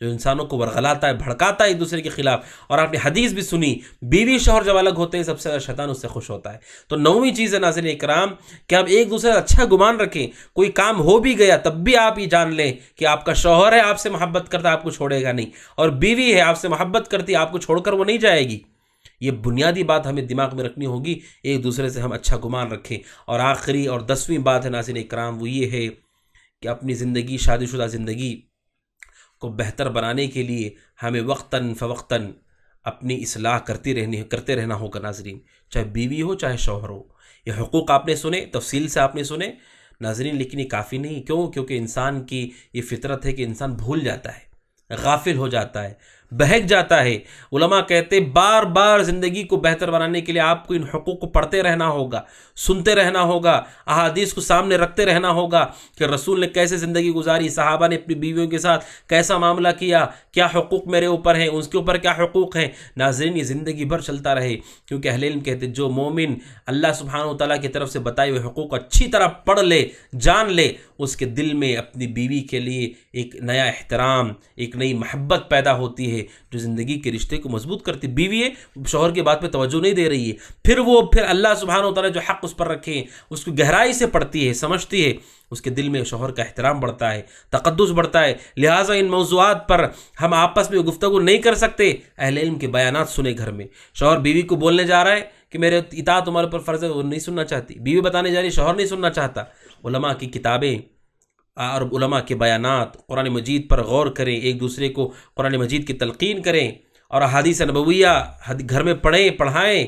جو انسانوں کو ورغلاتا ہے، بھڑکاتا ہے ایک دوسرے کے خلاف. اور آپ نے حدیث بھی سنی، بیوی شوہر جب الگ ہوتے ہیں سب سے زیادہ شیطان اس سے خوش ہوتا ہے. تو نویں چیز ہے ناظرین اکرام کہ ہم ایک دوسرے سے اچھا گمان رکھیں. کوئی کام ہو بھی گیا تب بھی آپ یہ جان لیں کہ آپ کا شوہر ہے، آپ سے محبت کرتا ہے، آپ کو چھوڑے گا نہیں، اور بیوی ہے آپ سے محبت کرتی ہے، آپ کو چھوڑ کر وہ نہیں جائے گی. یہ بنیادی بات ہمیں دماغ میں رکھنی ہوگی، ایک دوسرے سے ہم اچھا گمان رکھیں. اور آخری اور 10ویں بات ہے ناظرین اکرام وہ یہ ہے کہ اپنی زندگی، شادی شدہ زندگی کو بہتر بنانے کے لیے ہمیں وقتاً فوقتاً اپنی اصلاح کرتے رہنا ہوگا ناظرین، چاہے بیوی ہو چاہے شوہر ہو. یہ حقوق آپ نے سنے، تفصیل سے آپ نے سنے ناظرین، لیکن یہ کافی نہیں. کیونکہ انسان کی یہ فطرت ہے کہ انسان بھول جاتا ہے، غافل ہو جاتا ہے، بہک جاتا ہے. علماء کہتے بار بار زندگی کو بہتر بنانے کے لیے آپ کو ان حقوق کو پڑھتے رہنا ہوگا، سنتے رہنا ہوگا، احادیث کو سامنے رکھتے رہنا ہوگا کہ رسول نے کیسے زندگی گزاری، صحابہ نے اپنی بیویوں کے ساتھ کیسا معاملہ کیا، کیا حقوق میرے اوپر ہیں، اس کے اوپر کیا حقوق ہیں. ناظرین یہ زندگی بھر چلتا رہے، کیونکہ اہل علم کہتے جو مومن اللہ سبحانہ و تعالیٰ کی طرف سے بتائے ہوئے حقوق اچھی طرح پڑھ لے، جان لے، اس کے دل میں اپنی بیوی کے لیے ایک نیا احترام، ایک نئی محبت پیدا ہوتی ہے جو زندگی کے رشتے کو مضبوط کرتی. بیوی ہے شوہر کی بات پہ توجہ نہیں دے رہی ہے، پھر اللہ سبحانہ و تعالیٰ جو حق اس پر رکھے ہیں اس کو گہرائی سے پڑھتی ہے، سمجھتی ہے، اس کے دل میں شوہر کا احترام بڑھتا ہے، تقدس بڑھتا ہے. لہٰذا ان موضوعات پر ہم آپس میں گفتگو نہیں کر سکتے. اہل علم کے بیانات سنیں گھر میں. شوہر بیوی کو بولنے جا رہا ہے کہ میرے اطاعت تمہارے پر فرض ہے، وہ نہیں سننا چاہتی. بیوی بتانے جا رہی، شوہر نہیں سننا چاہتا. علماء کی کتابیں اور علماء کے بیانات، قرآن مجید پر غور کریں، ایک دوسرے کو قرآن مجید کی تلقین کریں اور احادیث نبویہ گھر میں پڑھائیں.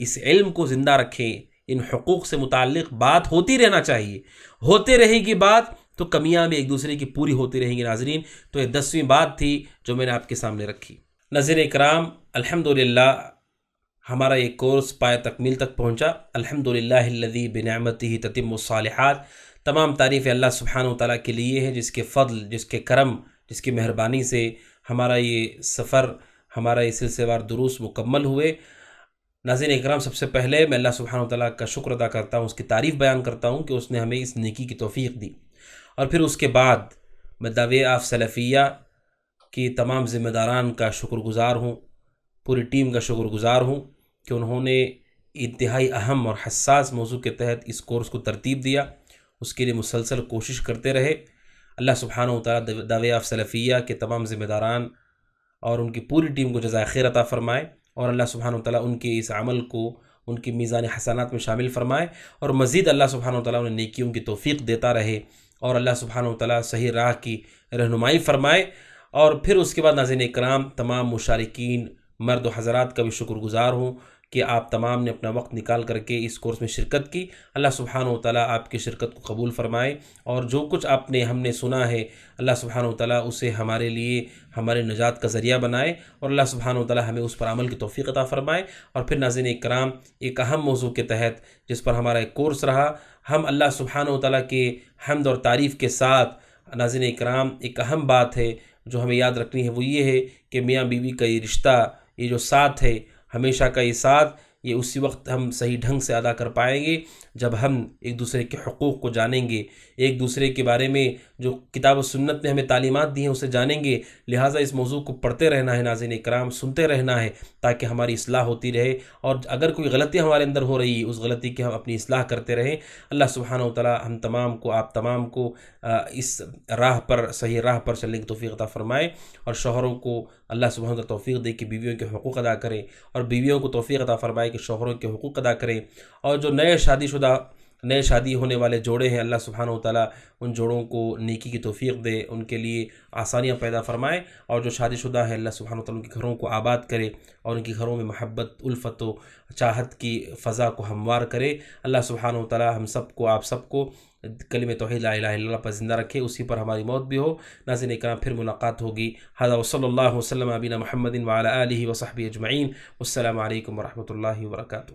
اس علم کو زندہ رکھیں. ان حقوق سے متعلق بات ہوتی رہنا چاہیے، ہوتے رہے گی بات تو کمیاں بھی ایک دوسرے کی پوری ہوتی رہیں گی ناظرین. تو یہ 10ویں بات تھی جو میں نے آپ کے سامنے رکھی. ناظرین اکرام الحمدللہ ہمارا یہ کورس پایہ تکمیل تک پہنچا. الحمدللہ الذی بنعمتہ تتم الصالحات. تمام تعریف اللہ سبحانہ و تعالیٰ کے لیے ہے، جس کے فضل، جس کے کرم، جس کی مہربانی سے ہمارا یہ سفر، ہمارا یہ سلسلہ وار دروس مکمل ہوئے. ناظرین اکرام سب سے پہلے میں اللہ سبحانہ و تعالیٰ کا شکر ادا کرتا ہوں، اس کی تعریف بیان کرتا ہوں کہ اس نے ہمیں اس نیکی کی توفیق دی. اور پھر اس کے بعد میں دعوی آف سلفیہ کی تمام ذمہ داران کا شکر گزار ہوں، پوری ٹیم کا شکر گزار ہوں کہ انہوں نے انتہائی اہم اور حساس موضوع کے تحت اس کورس کو ترتیب دیا، اس کے لیے مسلسل کوشش کرتے رہے. اللہ سبحانہ و تعالیٰ دعوی آف سلفیہ کے تمام ذمہ داران اور ان کی پوری ٹیم کو جزائے خیر عطا فرمائے، اور اللہ سبحانہ و تعالیٰ ان کے اس عمل کو ان کی میزان حسنات میں شامل فرمائے، اور مزید اللہ سبحانہ و تعالیٰ انہیں نیکیوں کی توفیق دیتا رہے، اور اللہ سبحانہ و تعالیٰ صحیح راہ کی رہنمائی فرمائے. اور پھر اس کے بعد ناظرین اکرام تمام مشارکین مرد و حضرات کا بھی شکر گزار ہوں کہ آپ تمام نے اپنا وقت نکال کر کے اس کورس میں شرکت کی. اللہ سبحانہ و تعالیٰ آپ کی شرکت کو قبول فرمائے، اور جو کچھ ہم نے سنا ہے اللہ سبحانہ و تعالیٰ اسے ہمارے لیے ہمارے نجات کا ذریعہ بنائے، اور اللہ سبحانہ و تعالیٰ ہمیں اس پر عمل کی توفیق عطا فرمائے. اور پھر ناظرین اکرام ایک اہم موضوع کے تحت جس پر ہمارا ایک کورس رہا، ہم اللہ سبحانہ و تعالیٰ کے حمد اور تعریف کے ساتھ ناظرین اکرام ایک اہم بات ہے جو ہمیں یاد رکھنی ہے، وہ یہ ہے کہ میاں بیوی کا یہ رشتہ، یہ جو ساتھ ہے، ہمیشہ کا یہ ساتھ، یہ اسی وقت ہم صحیح ڈھنگ سے ادا کر پائیں گے جب ہم ایک دوسرے کے حقوق کو جانیں گے، ایک دوسرے کے بارے میں جو کتاب و سنت نے ہمیں تعلیمات دی ہیں اسے جانیں گے۔ لہٰذا اس موضوع کو پڑھتے رہنا ہے ناظرین اکرام، سنتے رہنا ہے تاکہ ہماری اصلاح ہوتی رہے، اور اگر کوئی غلطی ہمارے اندر ہو رہی ہے اس غلطی کی ہم اپنی اصلاح کرتے رہیں۔ اللہ سبحانہ و تعالی ہم تمام کو، آپ تمام کو اس راہ پر، صحیح راہ پر چلنے کی توفیق عطا فرمائے، اور شوہروں کو اللہ سبحانہ و تعالی توفیق دے کہ بیویوں کے حقوق ادا کریں، اور بیویوں کو توفیق عطا فرمائے کہ شوہروں کے حقوق ادا کریں، اور جو نئے شادی ہونے والے جوڑے ہیں اللہ سبحانہ و تعالی ان جوڑوں کو نیکی کی توفیق دے، ان کے لیے آسانیاں پیدا فرمائے، اور جو شادی شدہ ہے اللہ سبحانہ و تعالی ان کے گھروں کو آباد کرے، اور ان کے گھروں میں محبت، الفت و چاہت کی فضا کو ہموار کرے۔ اللہ سبحانہ و تعالی ہم سب کو، آپ سب کو کلمہ توحید لا الہ الا اللہ پر زندہ رکھے، اسی پر ہماری موت بھی ہو۔ ناظرین اکرام پھر ملاقات ہوگی۔ ھذا وصلی اللہ وسلم علی نبینا محمد وعلی آلہ وصحبہ اجمعین۔ والسلام علیکم ورحمۃ اللہ وبرکاتہ۔